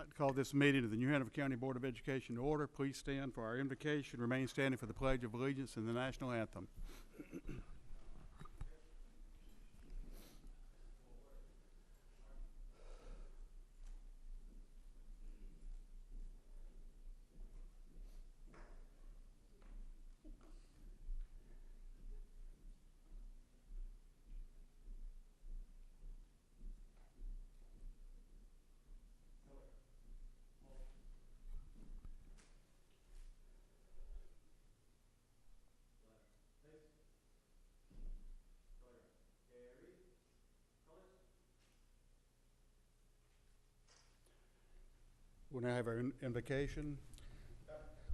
I'd like to call this meeting of the New Hanover County Board of Education to order. Please stand for our invocation. Remain standing for the Pledge of Allegiance and the National Anthem. We'll now have our invocation.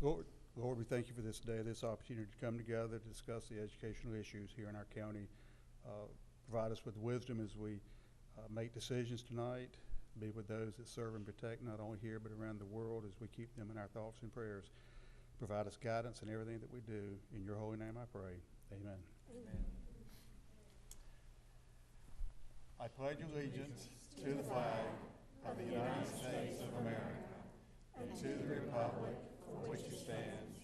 Lord, we thank you for this day, this opportunity to come together to discuss the educational issues here in our county. Provide us with wisdom as we make decisions tonight. Be with those that serve and protect not only here but around the world as we keep them in our thoughts and prayers. Provide us guidance in everything that we do. In your holy name I pray. Amen. Amen. I pledge allegiance to the flag of the United States of America and to the republic for which it stands,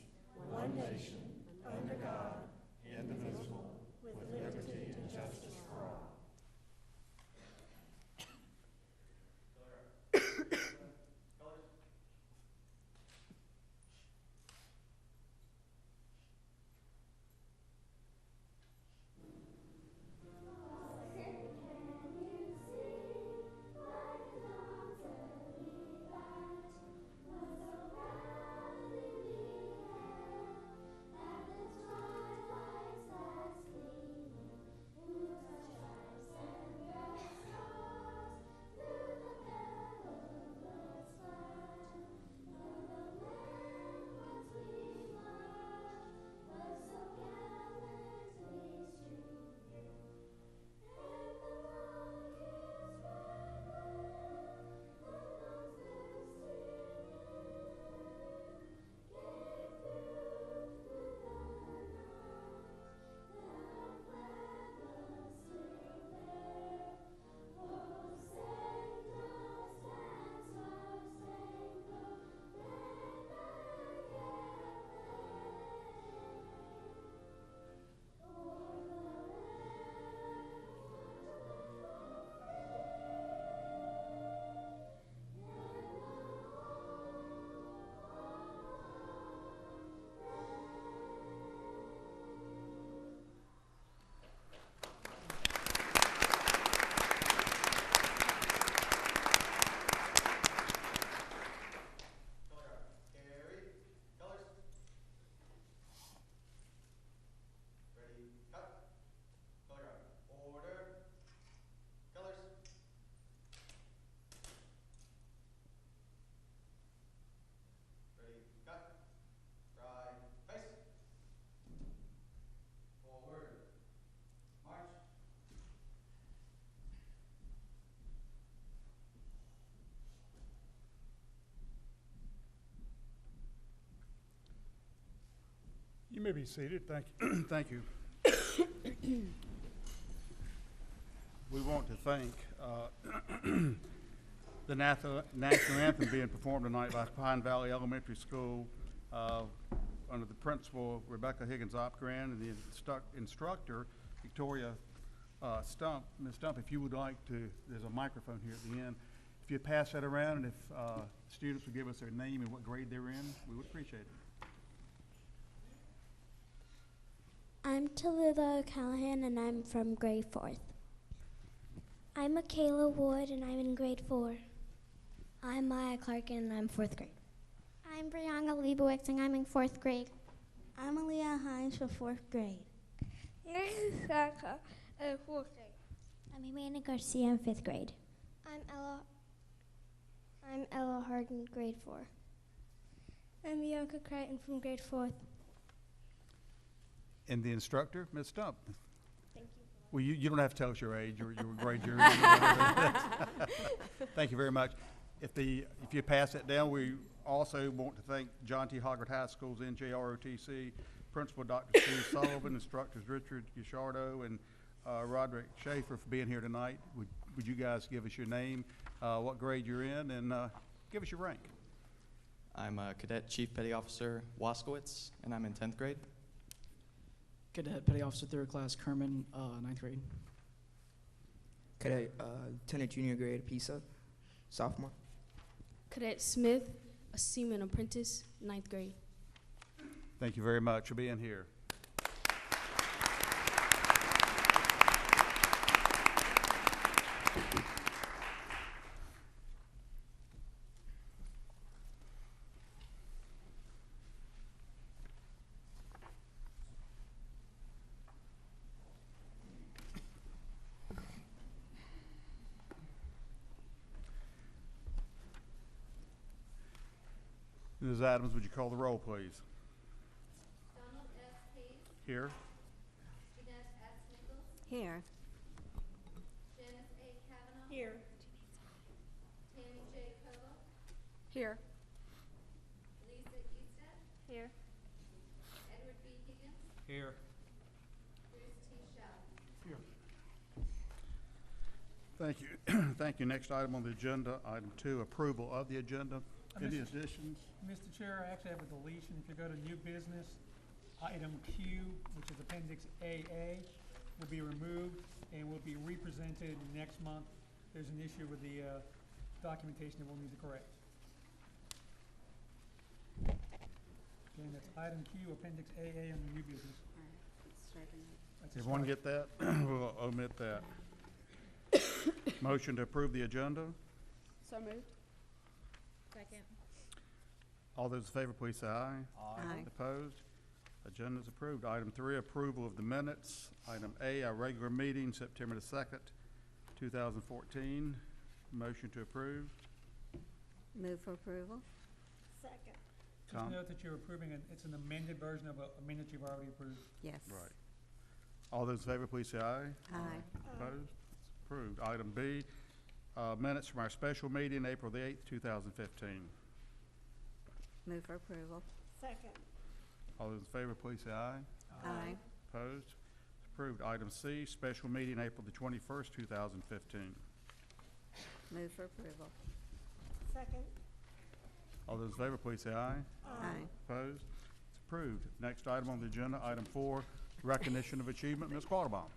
one nation, under God, indivisible, with liberty and justice for all. You may be seated. Thank you. Thank you. We want to thank the national anthem being performed tonight by Pine Valley Elementary School under the principal Rebecca Higgins Opgran and the instructor Victoria Stump. Ms. Stump, if you would like to, there's a microphone here at the end. If you pass that around, and if students would give us their name and what grade they're in, we would appreciate it. I'm Tallulah O'Callahan, and I'm from grade 4th. I'm Michaela Wood, and I'm in grade 4. I'm Maya Clark, and I'm 4th grade. I'm Brianna Leibowitz, and I'm in 4th grade. I'm Aaliyah Hines from 4th grade. This is Saka in 4th grade. I'm Amanda Garcia in 5th grade. I'm Ella Harden, grade 4. I'm Bianca Crichton from grade 4th. And the instructor, Ms. Stump. Thank you. Well, you don't have to tell us your age or your grade you're in. Thank you very much. If you pass that down, we also want to thank John T. Hoggart High School's NJROTC Principal Dr. Steve Sullivan, instructors Richard Guichardo and Roderick Schaefer for being here tonight. Would you guys give us your name, what grade you're in, and Give us your rank. I'm a Cadet Chief Petty Officer Waskowitz, and I'm in 10th grade. Cadet Petty Officer 3rd Class Kerman, 9th grade. Cadet Lieutenant Junior Grade Pisa, sophomore. Cadet Smith, a Seaman Apprentice, 9th grade. Thank you very much for being here. Ms. Adams, would you call the roll, please? Donald S. Hayes, Here. Jeanette S. Nichols, Here. Janice A. Kavanaugh, Here. Tammy J. Cova, Here. Lisa Easton, Here. Edward B. Higgins, Here. Bruce T. Shaw. Thank you. Thank you. Next item on the agenda, item 2, approval of the agenda. Any additions? Mr. Chair, I actually have a deletion. If you go to new business, item Q, which is appendix AA, will be removed and will be represented next month. There's an issue with the documentation that we'll need to correct. Again, that's item Q, appendix AA on the new business. That's a Everyone strike. get that? We'll omit that. Motion to approve the agenda. So moved. Second. All those in favor, please say aye. Aye. Opposed? Agenda is approved. Item 3, approval of the minutes. Item A, our regular meeting, September the 2nd, 2014. Motion to approve. Move for approval. Second. Just Tom? note that you're approving, it's an amended version of a minute you've already approved. Yes. Right. All those in favor, please say aye. Aye. Opposed? It's approved. Item B, minutes from our special meeting, April the 8th, 2015. Move for approval. Second. All those in favor, please say aye. Aye. Opposed? It's approved. Item C, special meeting, April the 21st, 2015. Move for approval. Second. All those in favor, please say aye. Aye. Opposed? It's approved. Next item on the agenda, item 4, recognition of achievement. Ms. Quattlebaum.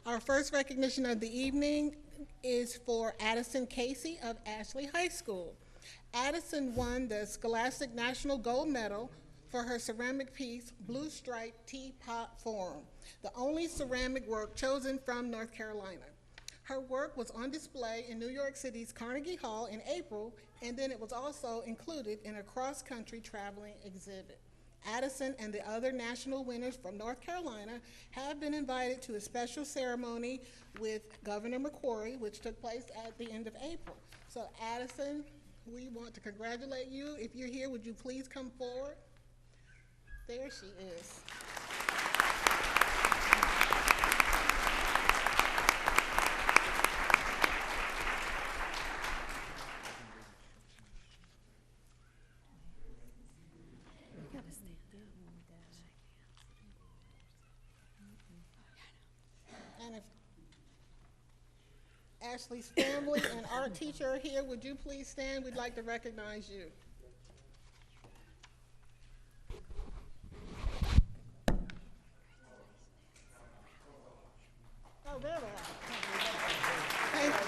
Our first recognition of the evening is for Addison Casey of Ashley High School. Addison won the Scholastic National Gold Medal for her ceramic piece, Blue Stripe Teapot Forum, the only ceramic work chosen from North Carolina. Her work was on display in New York City's Carnegie Hall in April, and then it was also included in a cross-country traveling exhibit. Addison and the other national winners from North Carolina have been invited to a special ceremony with Governor McCrory, which took place at the end of April. So Addison, we want to congratulate you. If you're here, would you please come forward? There she is. And if Ashley's family and art teacher are here, would you please stand? We'd like to recognize you. Oh, there they are. Thank you.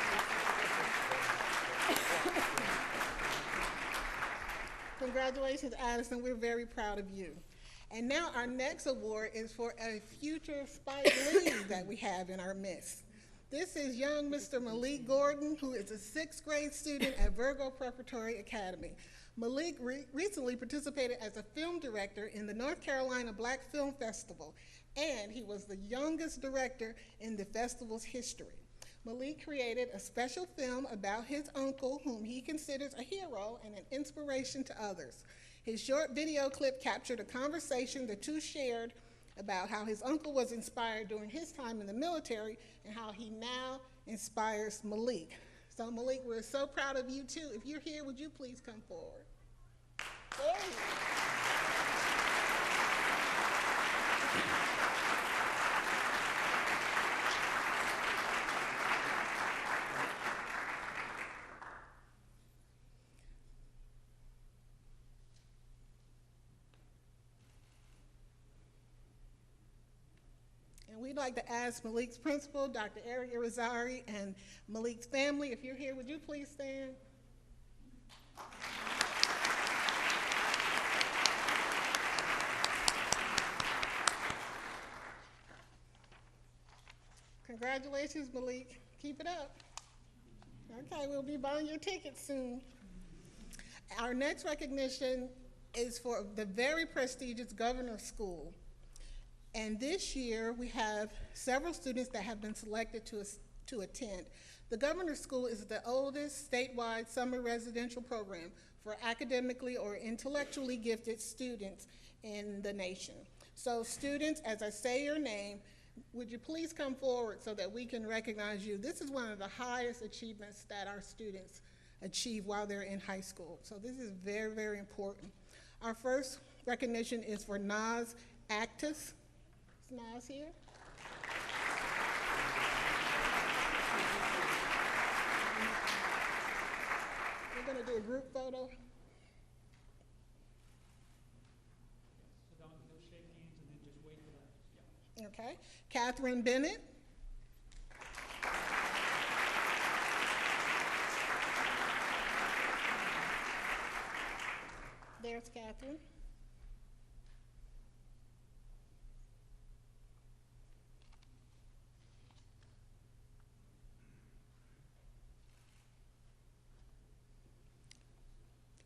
Congratulations, Addison. We're very proud of you. And now our next award is for a future Spike Lee that we have in our midst. This is young Mr. Malik Gordon, who is a 6th grade student at Virgo Preparatory Academy. Malik recently participated as a film director in the North Carolina Black Film Festival, and he was the youngest director in the festival's history. Malik created a special film about his uncle, whom he considers a hero and an inspiration to others. His short video clip captured a conversation the two shared about how his uncle was inspired during his time in the military and how he now inspires Malik. So Malik, we're so proud of you too. If you're here, would you please come forward? There you go. we'd like to ask Malik's principal, Dr. Eric Irizarry, and Malik's family, if you're here, would you please stand? Congratulations, Malik. Keep it up. Okay, we'll be buying your tickets soon. Our next recognition is for the very prestigious Governor School. And this year, we have several students that have been selected to attend. The Governor School is the oldest statewide summer residential program for academically or intellectually gifted students in the nation. So students, as I say your name, would you please come forward so that we can recognize you? This is one of the highest achievements that our students achieve while they're in high school. So this is very, very important. Our first recognition is for Naz Actus. Is Naz here? We're going to do a group photo. So don't shake hands and then just wait for that. Yeah. Okay. Catherine Bennett. There's Catherine.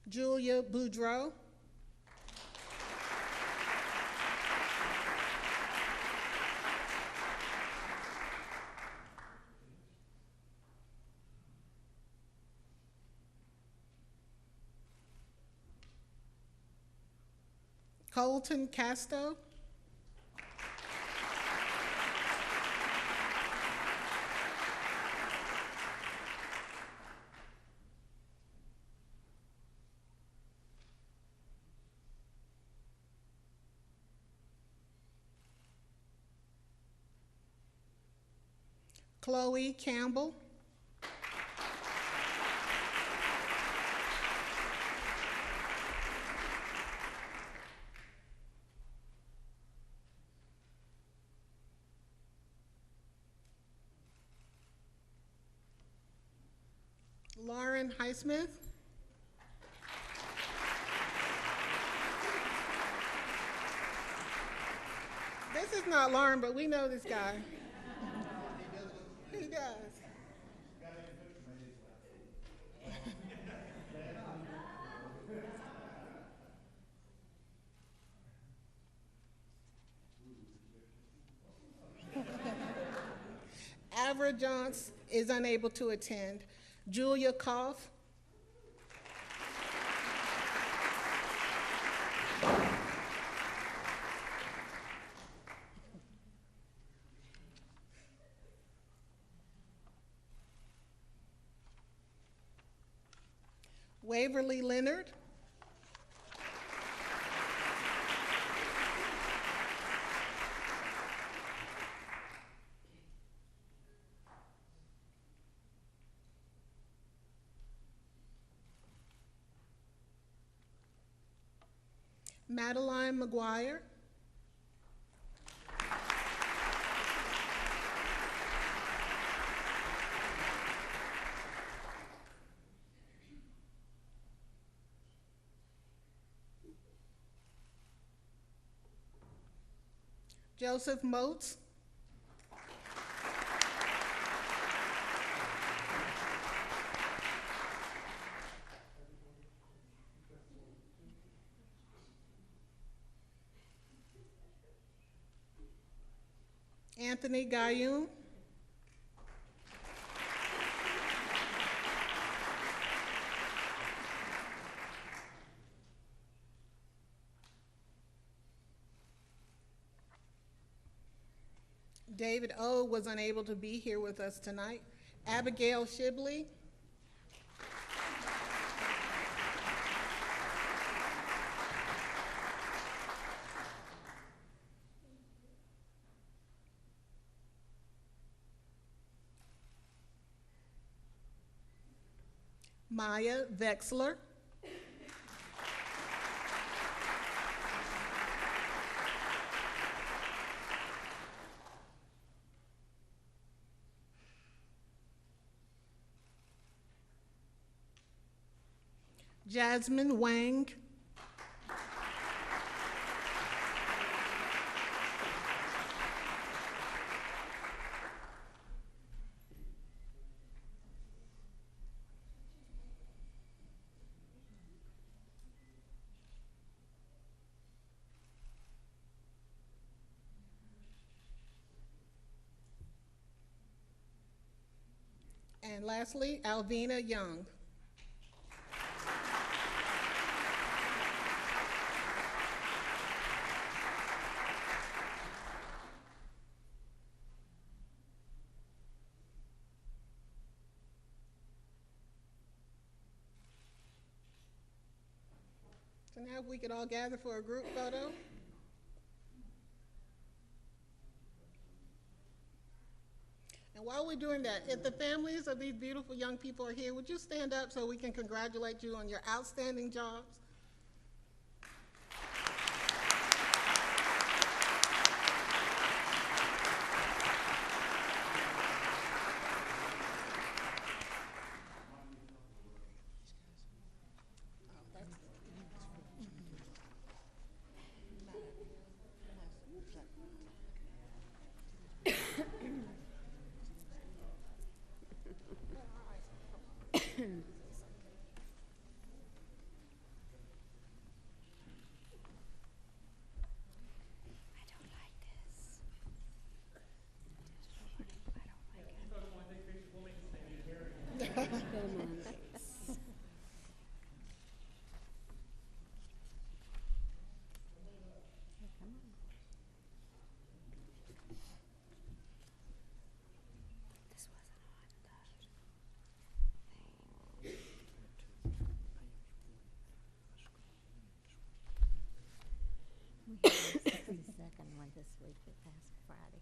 Julia Boudreau. Colton Casto. Chloe Campbell. Lauren Highsmith. This is not Lauren, but we know this guy. He does. Avra Johnson is unable to attend. Julia Koff. Waverly Leonard. Madeline McGuire. Joseph Motes. Anthony Gayoum. David O. was unable to be here with us tonight. Abigail Shibley. Maya Vexler. Jasmine Wang. And lastly, Alvina Young. So now we could all gather for a group photo. And while we're doing that, if the families of these beautiful young people are here, would you stand up so we can congratulate you on your outstanding jobs? We had the 62nd one this week, this past Friday.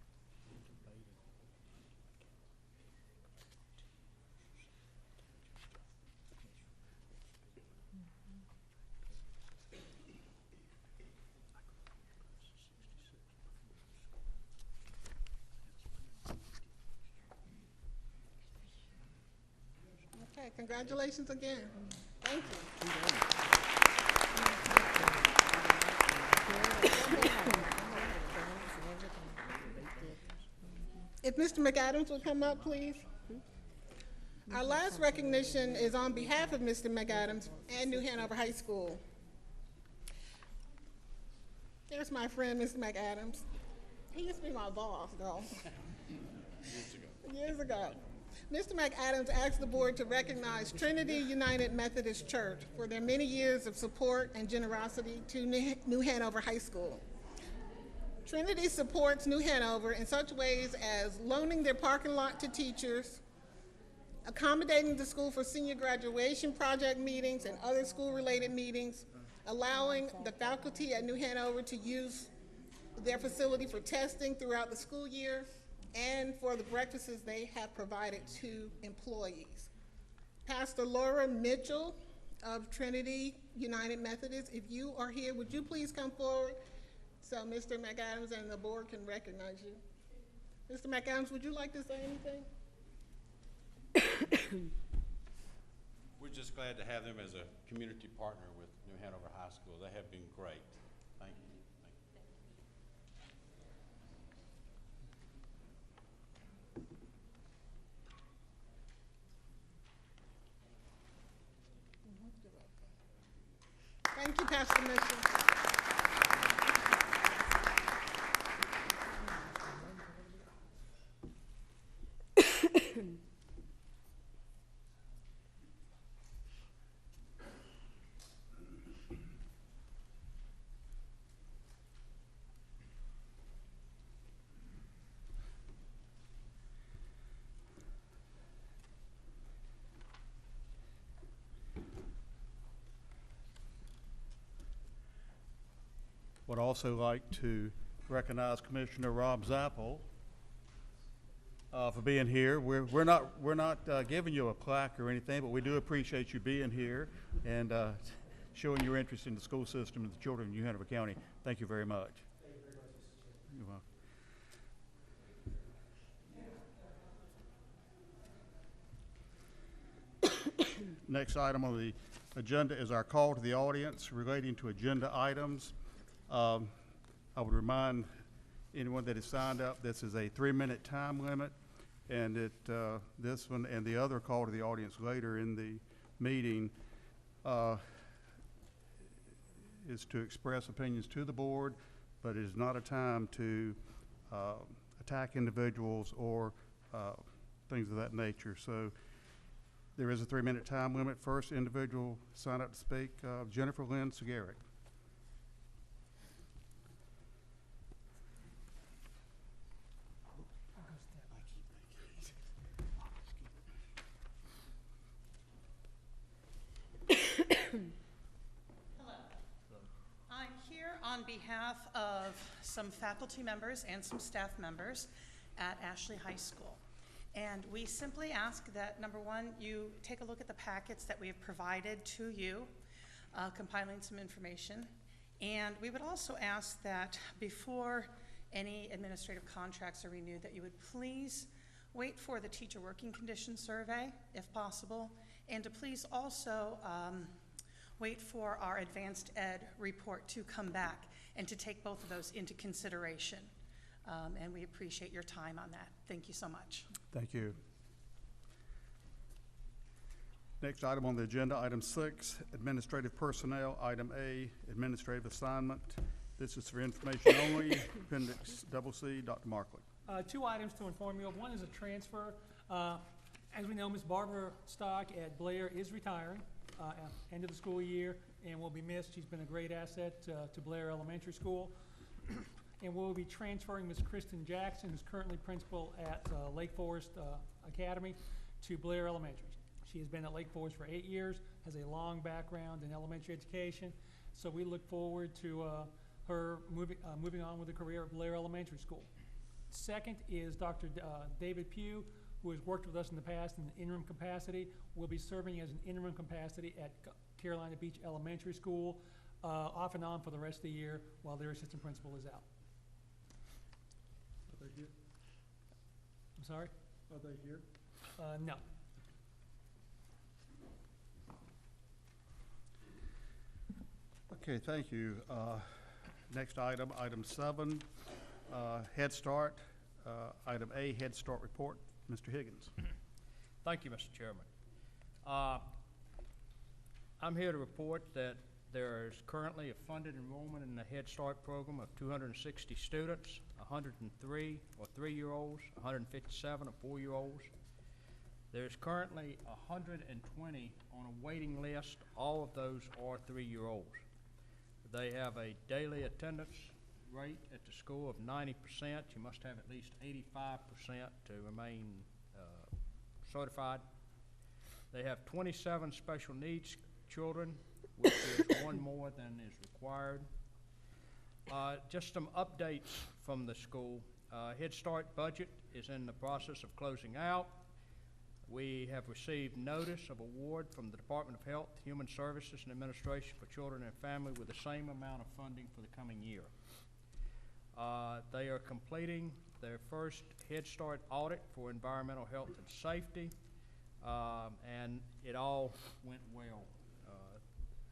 Okay, congratulations again. Thank you. If Mr. McAdams would come up, please. Our last recognition is on behalf of Mr. McAdams and New Hanover High School. There's my friend, Mr. McAdams. He used to be my boss, though. Years ago. Mr. McAdams asked the board to recognize Trinity United Methodist Church for their many years of support and generosity to New Hanover High School. Trinity supports New Hanover in such ways as loaning their parking lot to teachers, accommodating the school for senior graduation project meetings and other school-related meetings, allowing the faculty at New Hanover to use their facility for testing throughout the school year, and for the breakfasts they have provided to employees. Pastor Laura Mitchell of Trinity United Methodist, if you are here, would you please come forward so Mr. McAdams and the board can recognize you? Mr. McAdams, would you like to say anything? We're just glad to have them as a community partner with New Hanover High School. They have been great. Thank you. Thank you, Pastor Mitchell. Would also like to recognize Commissioner Rob Zappel for being here. We're not giving you a plaque or anything, but we do appreciate you being here and showing your interest in the school system and the children in New Hanover County. Thank you very much. You're welcome. Next item on the agenda is our call to the audience relating to agenda items. I would remind anyone that is signed up, this is a 3-minute time limit, and this one and the other call to the audience later in the meeting is to express opinions to the board, but it is not a time to attack individuals or things of that nature. So there is a 3-minute time limit. First individual sign up to speak, Jennifer Lynn Segarick. I'm here on behalf of some faculty members and some staff members at Ashley High School. And we simply ask that, number one, you take a look at the packets that we have provided to you, compiling some information. And we would also ask that before any administrative contracts are renewed, that you would please wait for the teacher working condition survey, if possible, and to please also wait for our advanced ed report to come back and to take both of those into consideration. And we appreciate your time on that. Thank you so much. Thank you. Next item on the agenda, item 6, administrative personnel. Item A, administrative assignment. This is for information only. Appendix C, Dr. Markley. 2 items to inform you of. One is a transfer. As we know, Ms. Barbara Stock at Blair is retiring at end of the school year and will be missed. She's been a great asset to Blair Elementary School. And we'll be transferring Ms. Kristen Jackson, who's currently principal at Lake Forest Academy, to Blair Elementary. She has been at Lake Forest for 8 years, has a long background in elementary education, so we look forward to her moving on with a career at Blair Elementary School. Second is Dr. David Pugh, who has worked with us in the past in an interim capacity, will be serving as an interim capacity at Carolina Beach Elementary School, off and on for the rest of the year while their assistant principal is out. Are they here? I'm sorry? Are they here? No. Okay, thank you. Next item, item 7, Head Start. Item A, Head Start report. Mr. Higgins. Thank you, Mr. Chairman. I'm here to report that there is currently a funded enrollment in the Head Start program of 260 students, 103 are 3-year-olds, 157 are 4-year-olds. There's currently 120 on a waiting list. All of those are 3-year-olds. They have a daily attendance rate at the school of 90%. You must have at least 85% to remain certified. They have 27 special needs children, which is 1 more than is required. Just some updates from the school. Head Start budget is in the process of closing out. We have received notice of award from the Department of Health, Human Services, and Administration for Children and Family with the same amount of funding for the coming year. They are completing their first Head Start audit for environmental health and safety, and it all went well.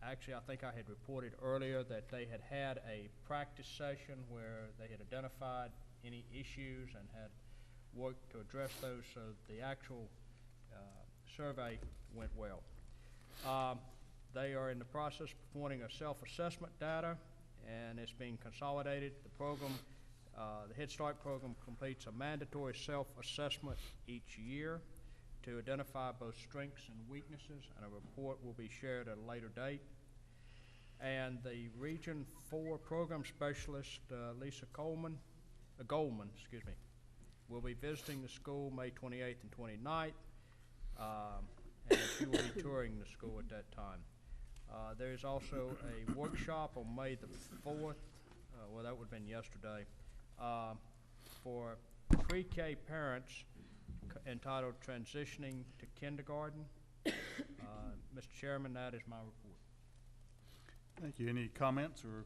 Actually, I think I had reported earlier that they had had a practice session where they had identified any issues and had worked to address those, so the actual survey went well. They are in the process of performing a self-assessment data, and it's being consolidated. The program, the Head Start program, completes a mandatory self-assessment each year to identify both strengths and weaknesses, and a report will be shared at a later date. And the Region 4 program specialist, Lisa Goldman, will be visiting the school May 28th and 29th, and she will be touring the school at that time. There is also a workshop on May the 4th, well, that would have been yesterday, for pre-K parents entitled Transitioning to Kindergarten. Mr. Chairman, that is my report. Thank you. Any comments or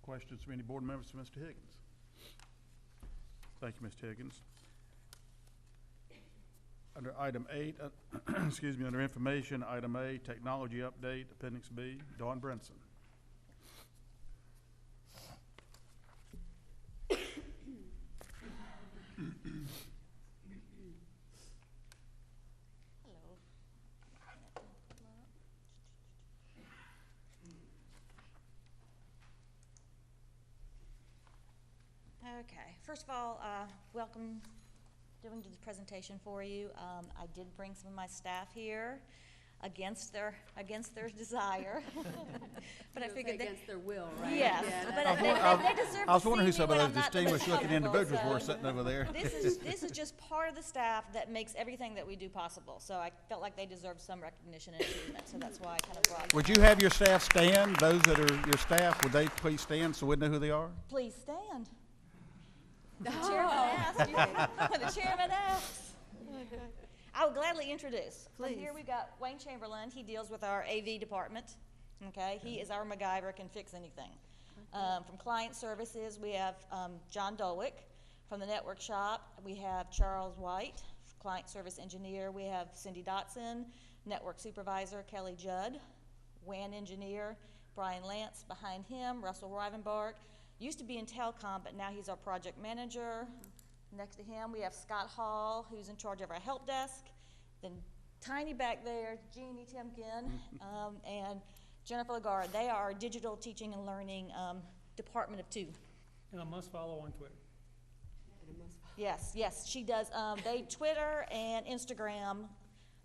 questions from any board members for Mr. Higgins? Thank you, Mr. Higgins. Under item 8, excuse me, under information, item A, technology update, appendix B, Dawn Brinson. Okay, first of all, welcome doing the presentation for you. I did bring some of my staff here against their desire. But I figured they, against their will, right? yes, Yeah, but that's- they deserve I was to wondering who see me some of when those I'm not the most distinguished-looking comfortable, individuals were so sitting over there. This is just part of the staff that makes everything that we do possible. So I felt like they deserved some recognition and achievement, so that's why I kind of brought them. Would you have your staff stand? Those that are your staff, would they please stand so we know who they are? Please stand. The chairman asked. The chairman asked. I will gladly introduce. So Please. here we've got Wayne Chamberlain. He deals with our AV department. Okay, he is our MacGyver, can fix anything. From client services, we have John Dolwick. From the network shop, we have Charles White, client service engineer. We have Cindy Dotson, network supervisor, Kelly Judd, WAN engineer, Brian Lance behind him, Russell Rivenbark. Used to be in telecom, but now he's our project manager. Next to him, we have Scott Hall, who's in charge of our help desk. Then tiny back there, Jeannie Timken, and Jennifer Lagarde. They are our digital teaching and learning department of 2. And I must follow on Twitter. Yes, yes, she does. They Twitter and Instagram,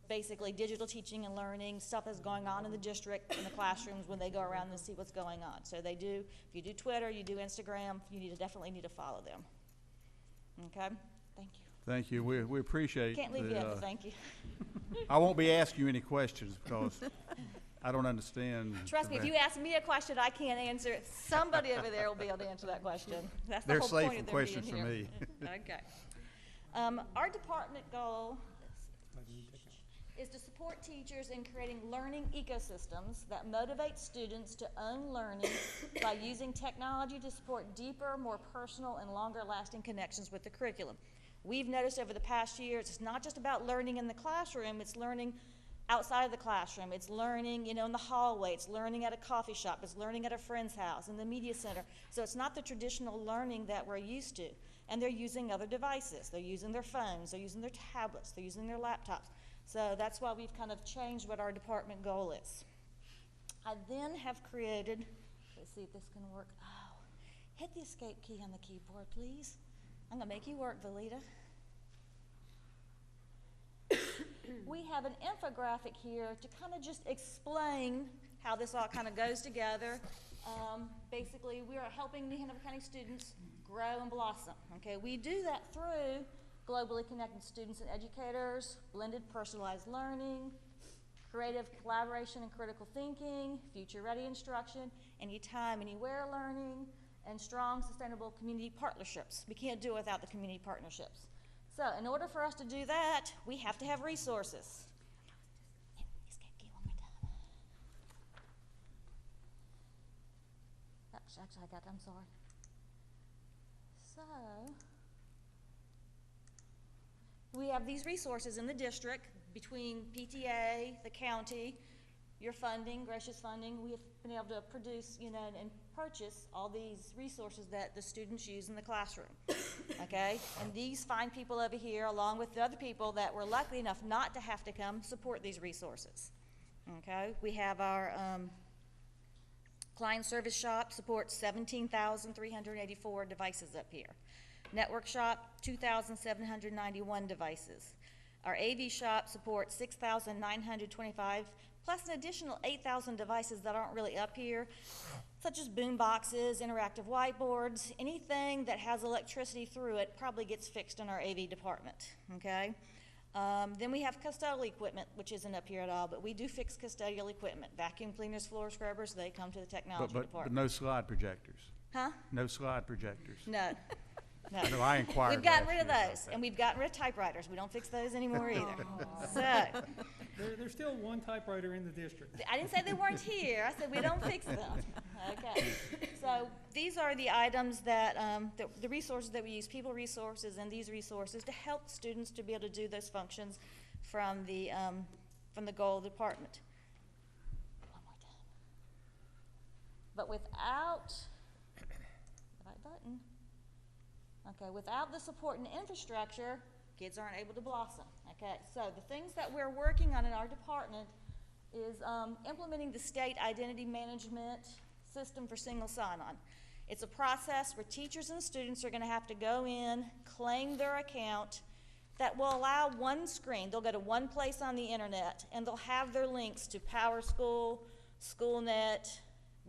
basically digital teaching and learning, stuff that's going on in the district, in the classrooms when they go around and see what's going on. So they do, if you do Twitter, you do Instagram, you definitely need to follow them. Okay, thank you. Thank you. We appreciate Can't leave you out, thank you. I won't be asking you any questions because I don't understand. Trust me, if you ask me a question I can't answer it, somebody over there will be able to answer that question. That's the They're whole safe point from of them questions being from here. me. Okay. Our department goal is to support teachers in creating learning ecosystems that motivate students to own learning by using technology to support deeper, more personal, and longer-lasting connections with the curriculum. We've noticed over the past years, it's not just about learning in the classroom, it's learning outside of the classroom. It's learning, in the hallway. It's learning at a coffee shop. It's learning at a friend's house, in the media center. So it's not the traditional learning that we're used to. And they're using other devices. They're using their phones. They're using their tablets. They're using their laptops. So that's why we've kind of changed what our department goal is. I then have created, let's see if this can work. Oh, hit the escape key on the keyboard, please. I'm going to make you work, Valita. We have an infographic here to kind of just explain how this all kind of goes together. Basically, we are helping New Hanover County students grow and blossom. Okay, we do that through globally connected students and educators, blended personalized learning, creative collaboration and critical thinking, future-ready instruction, anytime, anywhere learning, and strong, sustainable community partnerships. We can't do it without the community partnerships. So in order for us to do that, we have to have resources. Escape key one more time. Actually, I'm sorry. So, we have these resources in the district between PTA, the county, your funding, gracious funding. We have been able to produce, and purchase all these resources that the students use in the classroom, okay? And these fine people over here, along with the other people that were lucky enough not to have to come, support these resources, okay? We have our client service shop supports 17,384 devices up here. Network shop, 2,791 devices. Our AV shop supports 6,925, plus an additional 8,000 devices that aren't really up here, such as boom boxes, interactive whiteboards, anything that has electricity through it probably gets fixed in our AV department, okay? Then we have custodial equipment, which isn't up here at all, but we do fix custodial equipment. Vacuum cleaners, floor scrubbers, they come to the technology But department. no slide projectors. Huh? No slide projectors. No. No. I know I inquired We've gotten last rid of year about those, that. and we've gotten rid of typewriters. We don't fix those anymore either. So, There's still one typewriter in the district. I didn't say they weren't here. I said we don't fix them. Okay. So these are the items that, the resources that we use, people resources and these resources to help students to be able to do those functions from the goal department. One more time. But without, the right button. Okay, without the support and infrastructure, kids aren't able to blossom. Okay, so the things that we're working on in our department is implementing the state identity management system for single sign-on. It's a process where teachers and students are going to have to go in, claim their account, that will allow one screen. They'll go to one place on the internet, and they'll have their links to PowerSchool, SchoolNet.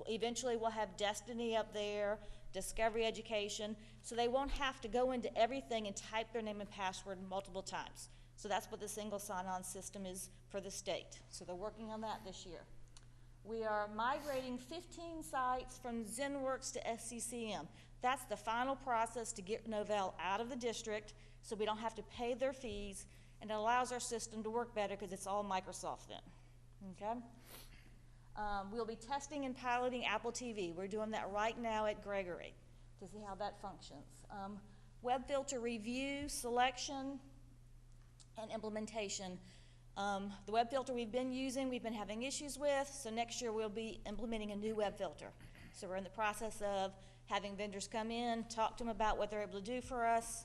Eventually, we'll have Destiny up there, Discovery Education, so they won't have to go into everything and type their name and password multiple times. So that's what the single sign-on system is for the state. So they're working on that this year. We are migrating 15 sites from ZenWorks to SCCM. That's the final process to get Novell out of the district so we don't have to pay their fees, and it allows our system to work better because it's all Microsoft then, okay? We'll be testing and piloting Apple TV. We're doing that right now at Gregory to see how that functions. Web filter review, selection, and implementation. The web filter we've been using, we've been having issues with, so next year we'll be implementing a new web filter. So we're in the process of having vendors come in, talk to them about what they're able to do for us,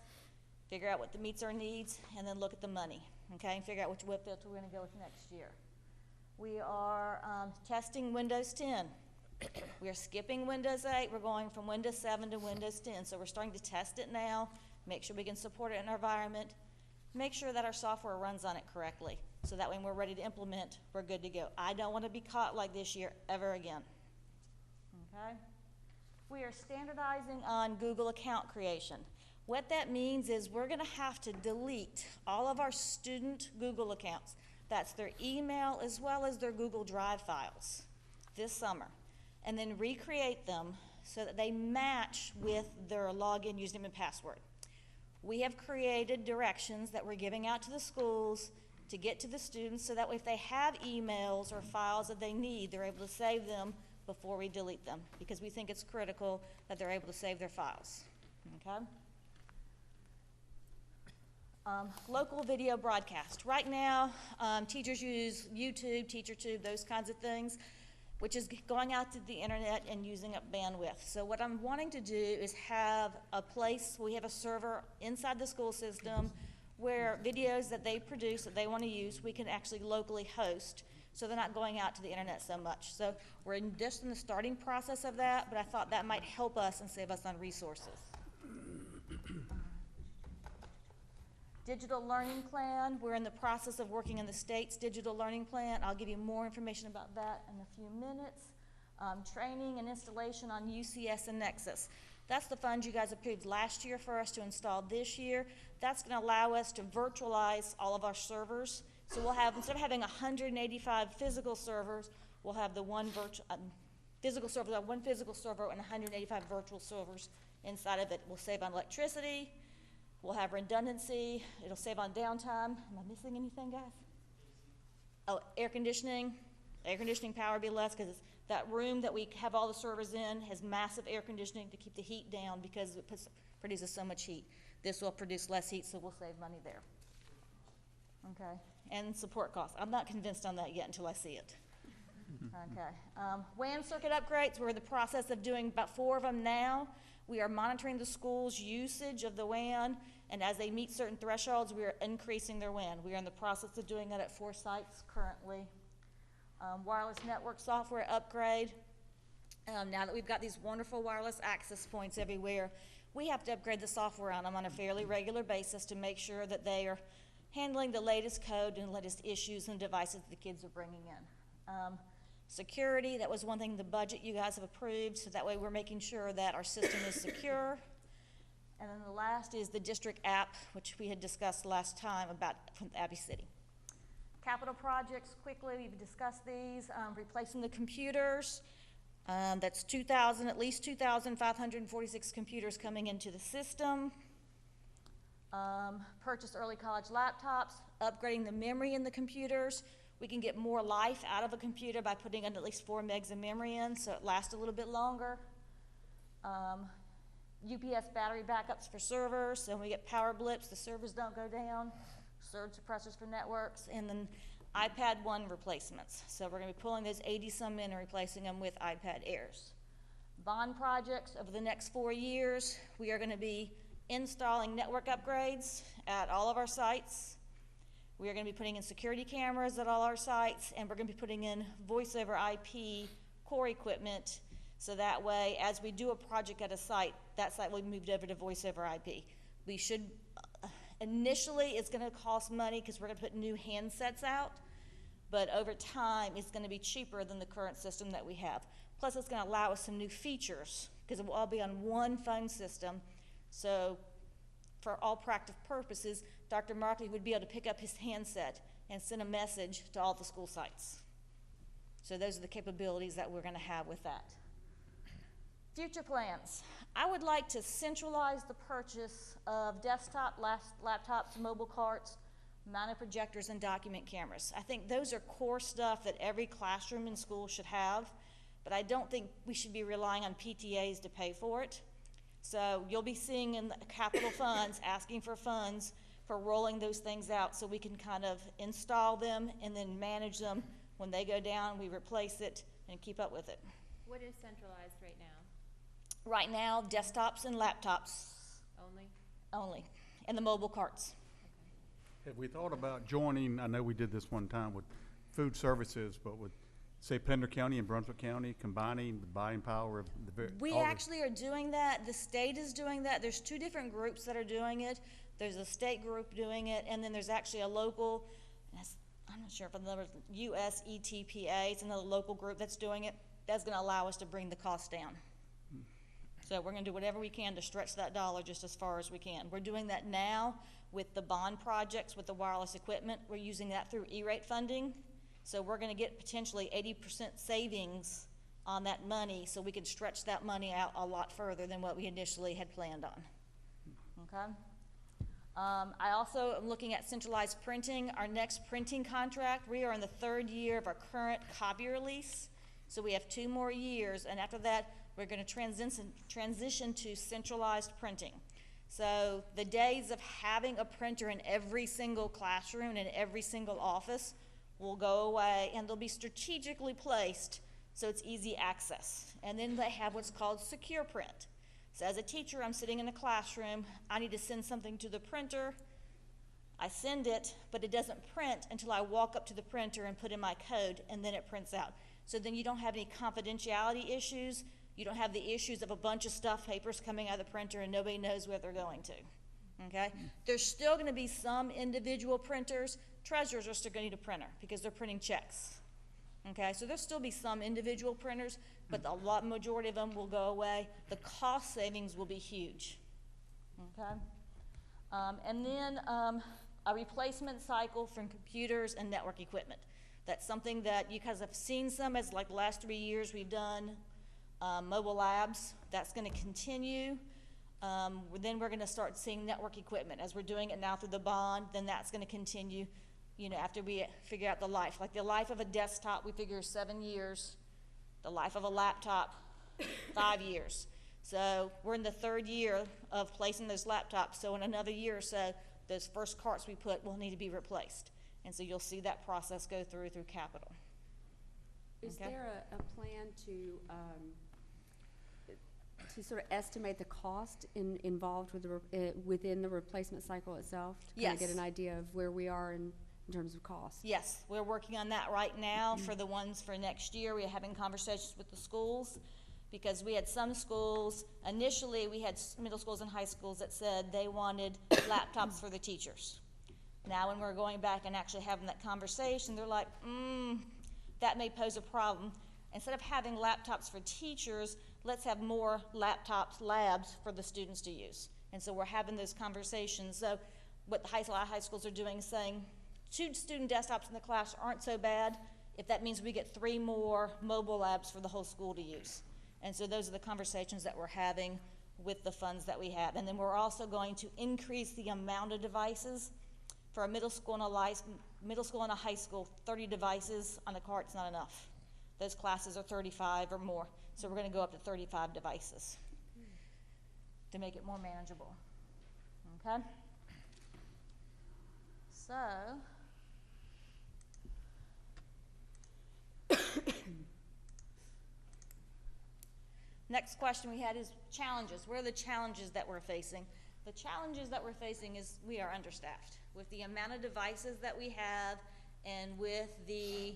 figure out what meets our needs, and then look at the money, okay, and figure out which web filter we're going to go with next year. We are testing Windows 10. We are skipping Windows 8. We're going from Windows 7 to Windows 10. So we're starting to test it now, make sure we can support it in our environment, make sure that our software runs on it correctly. So that when we're ready to implement, we're good to go. I don't want to be caught like this year ever again. Okay? We are standardizing on Google account creation. What that means is we're going to have to delete all of our student Google accounts. That's their email as well as their Google Drive files this summer, and then recreate them so that they match with their login username and password. We have created directions that we're giving out to the schools to get to the students so that if they have emails or files that they need, they're able to save them before we delete them, because we think it's critical that they're able to save their files, okay? Local video broadcast. Right now, teachers use YouTube, TeacherTube, those kinds of things, which is going out to the internet and using up bandwidth. So what I'm wanting to do is have a place, we have a server inside the school system where videos that they produce that they want to use, we can actually locally host, so they're not going out to the internet so much. So we're just in the starting process of that, but I thought that might help us and save us on resources. Digital learning plan, we're in the process of working on the state's digital learning plan. I'll give you more information about that in a few minutes. Training and installation on UCS and Nexus. That's the funds you guys approved last year for us to install this year. That's going to allow us to virtualize all of our servers. So we'll have, instead of having 185 physical servers, we'll have the one physical server, one physical server and 185 virtual servers inside of it. We'll save on electricity. We'll have redundancy. It'll save on downtime. Am I missing anything, guys? Oh, air conditioning. Air conditioning power will be less because that room that we have all the servers in has massive air conditioning to keep the heat down because it produces so much heat. This will produce less heat, so we'll save money there. Okay, and support costs. I'm not convinced on that yet until I see it. Okay, WAN circuit upgrades. We're in the process of doing about 4 of them now. We are monitoring the school's usage of the WAN, and as they meet certain thresholds, we are increasing their WAN. We are in the process of doing that at 4 sites currently. Wireless network software upgrade. Now that we've got these wonderful wireless access points everywhere, we have to upgrade the software on them on a fairly regular basis to make sure that they are handling the latest code and latest issues and devices the kids are bringing in. Security, that was one thing in the budget you guys have approved, so that way we're making sure that our system is secure. And then the last is the district app, which we had discussed last time about from Abbey City. Capital projects, quickly, we've discussed these. Replacing the computers, that's at least 2,546 computers coming into the system. Purchase early college laptops, upgrading the memory in the computers. We can get more life out of a computer by putting in at least 4 megs of memory in, so it lasts a little bit longer. UPS battery backups for servers, so when we get power blips, the servers don't go down, surge suppressors for networks, and then iPad 1 replacements. So we're gonna be pulling those 80-some in and replacing them with iPad Airs. Bond projects over the next 4 years, we are gonna be installing network upgrades at all of our sites. We are gonna be putting in security cameras at all our sites, and we're gonna be putting in voice over IP core equipment, so that way, as we do a project at a site, that site will be moved over to voice over IP. We should, initially, it's gonna cost money because we're gonna put new handsets out, but over time, it's gonna be cheaper than the current system that we have. Plus, it's gonna allow us some new features, because it will all be on one phone system. So, for all practical purposes, Dr. Markley would be able to pick up his handset and send a message to all the school sites. So those are the capabilities that we're gonna have with that. Future plans. I would like to centralize the purchase of desktop, laptops, mobile carts, mounted projectors, and document cameras. I think those are core stuff that every classroom in school should have, but I don't think we should be relying on PTAs to pay for it. So you'll be seeing in the capital funds, asking for funds for rolling those things out so we can kind of install them and then manage them. When they go down, we replace it and keep up with it. What is centralized right now? Right now, desktops and laptops Only? only, and the mobile carts. Have we thought about joining, I know we did this one time with food services, but with, say, Pender County and Brunswick County, combining the buying power of the We actually are doing that. The state is doing that. There's 2 different groups that are doing it. There's a state group doing it, and then there's actually a local, I'm not sure if another USETPA, it's another local group that's doing it. That's gonna allow us to bring the cost down. So we're gonna do whatever we can to stretch that dollar just as far as we can. We're doing that now with the bond projects, with the wireless equipment. We're using that through E-rate funding. So we're gonna get potentially 80% savings on that money, so we can stretch that money out a lot further than what we initially had planned on. Okay? I also am looking at centralized printing. Our next printing contract, we are in the 3rd year of our current copier lease. So we have 2 more years, and after that, we're gonna transition to centralized printing. So the days of having a printer in every single classroom and every single office will go away, and they'll be strategically placed so it's easy access. And then they have what's called secure print. So as a teacher, I'm sitting in a classroom, I need to send something to the printer, I send it, but it doesn't print until I walk up to the printer and put in my code, and then it prints out. So then you don't have any confidentiality issues, you don't have the issues of a bunch of stuff, papers coming out of the printer and nobody knows where they're going to, okay? There's still gonna be some individual printers. Treasurers are still gonna need a printer because they're printing checks, okay? So there'll still be some individual printers, but the majority of them will go away. The cost savings will be huge, okay? And then a replacement cycle from computers and network equipment. That's something that you guys have seen some, as like the last 3 years we've done mobile labs. That's gonna continue. Then we're gonna start seeing network equipment. As we're doing it now through the bond, then that's gonna continue, you know, after we figure out the life. Like the life of a desktop, we figure 7 years. The life of a laptop, 5 years. So we're in the 3rd year of placing those laptops. So in another year or so, those first carts we put will need to be replaced. And so you'll see that process go through capital. Is Okay. there a plan to sort of estimate the cost involved with within the replacement cycle itself? To kind of get Yes. an idea of where we are in terms of cost? Yes, we're working on that right now for the ones for next year. We're having conversations with the schools because we had some schools, initially we had middle schools and high schools that said they wanted laptops for the teachers. Now when we're going back and actually having that conversation, they're like, that may pose a problem. Instead of having laptops for teachers, let's have more laptops, labs for the students to use. And so we're having those conversations. So what the high schools are doing is saying, 2 student desktops in the class aren't so bad if that means we get 3 more mobile labs for the whole school to use. And so those are the conversations that we're having with the funds that we have. And then we're also going to increase the amount of devices. For a middle school and a high school, 30 devices on a cart's not enough. Those classes are 35 or more. So we're gonna go up to 35 devices. to make it more manageable. Okay? So, next question we had is challenges. What are the challenges that we're facing? The challenges that we're facing is we are understaffed. With the amount of devices that we have and with the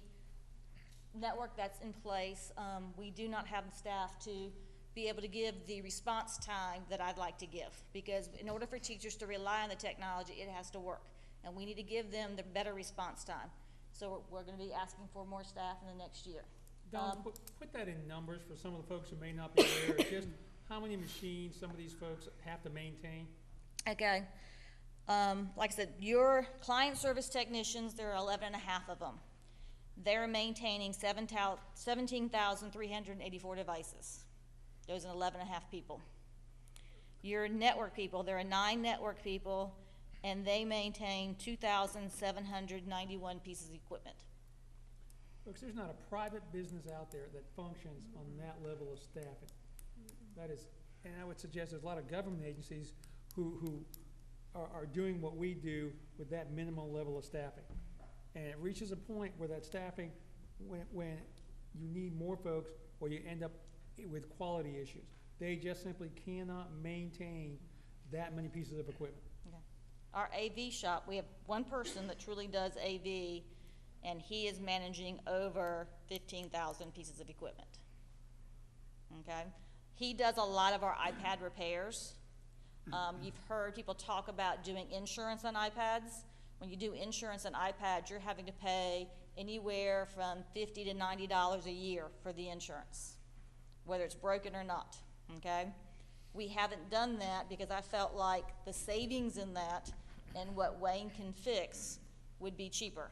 network that's in place, we do not have the staff to be able to give the response time that I'd like to give. Because in order for teachers to rely on the technology, it has to work. And we need to give them the better response time. So we're going to be asking for more staff in the next year. Don, put that in numbers for some of the folks who may not be aware, just how many machines some of these folks have to maintain? Okay. Like I said, your client service technicians, there are 11 and a half of them. They're maintaining 17,384 devices. Those are 11 and a half people. Your network people, there are 9 network people, and they maintain 2,791 pieces of equipment. Folks, there's not a private business out there that functions on that level of staffing. That is, and I would suggest there's a lot of government agencies who are doing what we do with that minimal level of staffing. And it reaches a point where that staffing, when you need more folks, or you end up with quality issues. They just simply cannot maintain that many pieces of equipment. Okay. Our AV shop, we have one person that truly does AV, and he is managing over 15,000 pieces of equipment. Okay? He does a lot of our iPad repairs. You've heard people talk about doing insurance on iPads. When you do insurance on iPads, you're having to pay anywhere from $50 to $90 a year for the insurance, whether it's broken or not, okay? We haven't done that because I felt like the savings in that and what Wayne can fix would be cheaper.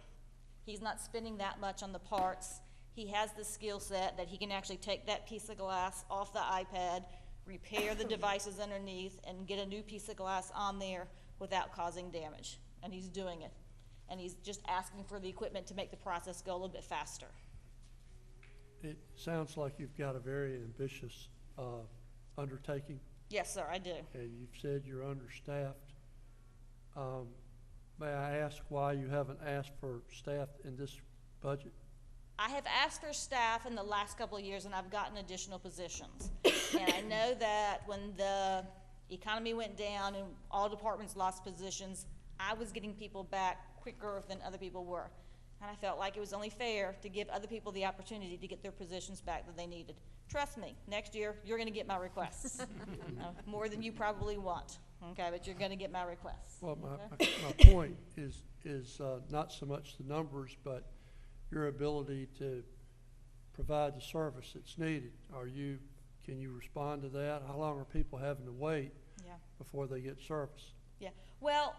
He's not spending that much on the parts. He has the skill set that he can actually take that piece of glass off the iPad, repair the devices underneath, and get a new piece of glass on there without causing damage. And he's doing it. And he's just asking for the equipment to make the process go a little bit faster. It sounds like you've got a very ambitious undertaking. Yes, sir, I do. And you've said you're understaffed. May I ask why you haven't asked for staff in this budget? I have asked for staff in the last couple of years, and I've gotten additional positions. And I know that when the economy went down and all departments lost positions, I was getting people back quicker than other people were. And I felt like it was only fair to give other people the opportunity to get their positions back that they needed. Trust me, next year, you're going to get my requests. More than you probably want, okay? But you're going to get my requests. Well, okay? my point is not so much the numbers, but your ability to provide the service that's needed. Can you respond to that? How long are people having to wait before they get service? Yeah. Well,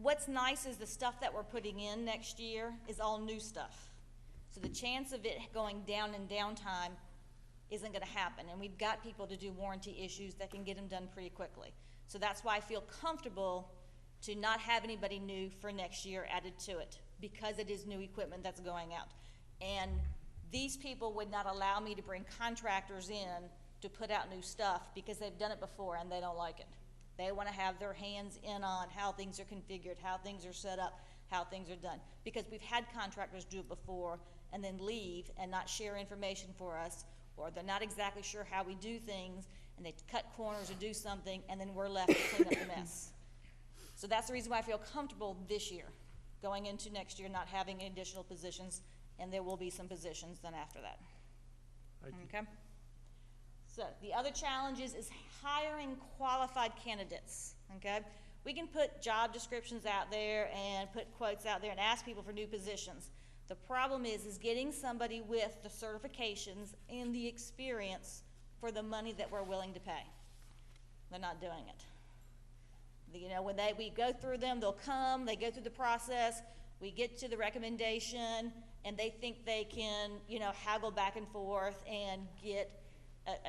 what's nice is the stuff that we're putting in next year is all new stuff. So the chance of it going down in downtime isn't going to happen. And we've got people to do warranty issues that can get them done pretty quickly. So that's why I feel comfortable to not have anybody new for next year added to it, because it is new equipment that's going out. And these people would not allow me to bring contractors in to put out new stuff because they've done it before and they don't like it. They want to have their hands in on how things are configured, how things are set up, how things are done. Because we've had contractors do it before and then leave and not share information for us, or they're not exactly sure how we do things, and they cut corners or do something, and then we're left to clean up the mess. So that's the reason why I feel comfortable this year, going into next year, not having additional positions, and there will be some positions then after that. Okay? So the other challenges is hiring qualified candidates, okay? We can put job descriptions out there and put quotes out there and ask people for new positions. The problem is getting somebody with the certifications and the experience for the money that we're willing to pay. They're not doing it. You know, when we go through them, they'll come, they go through the process, we get to the recommendation, and they think they can, you know, haggle back and forth and get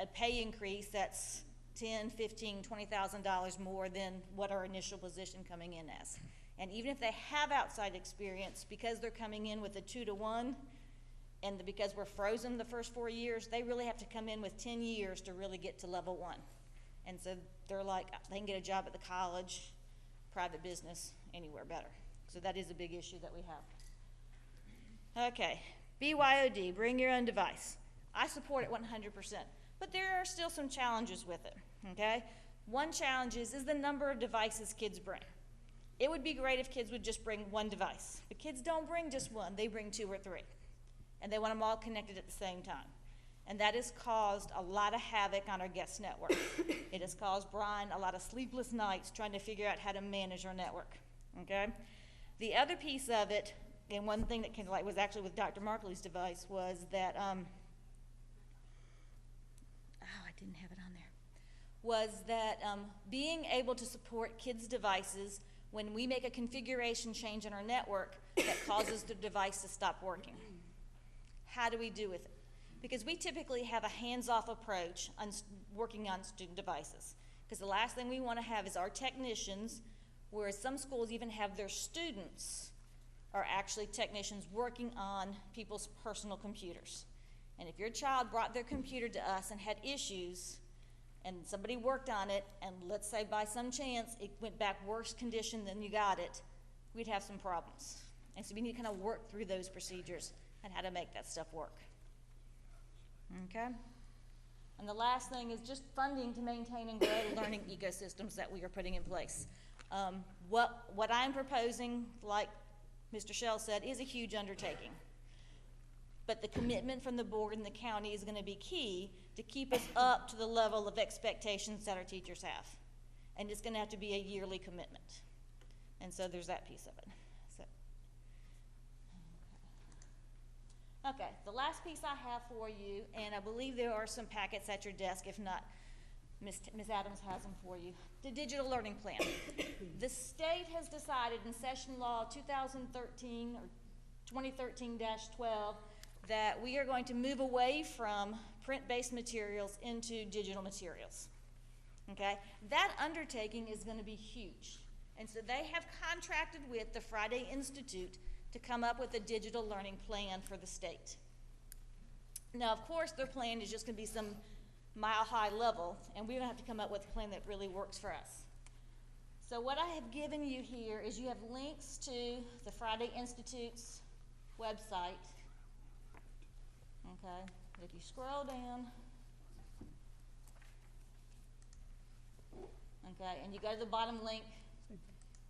a pay increase that's $10,000, $15,000, $20,000 more than what our initial position coming in as. And even if they have outside experience, because they're coming in with a 2-to-1, and because we're frozen the first 4 years, they really have to come in with 10 years to really get to level 1. And so they're like, they can get a job at the college, private business, anywhere better. So that is a big issue that we have. Okay, BYOD, bring your own device. I support it 100%, but there are still some challenges with it, okay? One challenge is the number of devices kids bring. It would be great if kids would just bring one device, but kids don't bring just one, they bring 2 or 3. And they want them all connected at the same time. And that has caused a lot of havoc on our guest network. It has caused Brian a lot of sleepless nights trying to figure out how to manage our network, okay? The other piece of it, and one thing that came, like, was actually with Dr. Markley's device, was that, I didn't have it on there, was that being able to support kids' devices when we make a configuration change in our network that causes the device to stop working. How do we do with it? Because we typically have a hands-off approach on working on student devices. Because the last thing we want to have is our technicians, whereas some schools even have their students, are actually technicians working on people's personal computers. And if your child brought their computer to us and had issues, and somebody worked on it, and let's say by some chance it went back worse condition than you got it, we'd have some problems. And so we need to kind of work through those procedures and how to make that stuff work. Okay? And the last thing is just funding to maintain and grow the learning ecosystems that we are putting in place. What I'm proposing, like Mr. Shell said, is a huge undertaking. But the commitment from the board and the county is going to be key to keep us up to the level of expectations that our teachers have. And it's going to have to be a yearly commitment. And so there's that piece of it. So, okay, the last piece I have for you, and I believe there are some packets at your desk. If not, Ms. Adams has them for you. The digital learning plan. The state has decided in session law 2013 or 2013-12 that we are going to move away from print-based materials into digital materials, okay? That undertaking is going to be huge. And so they have contracted with the Friday Institute to come up with a digital learning plan for the state. Now, of course, their plan is just going to be some mile-high level, and we're going to have to come up with a plan that really works for us. So what I have given you here is you have links to the Friday Institute's website. Okay, if you scroll down, okay, and you go to the bottom link,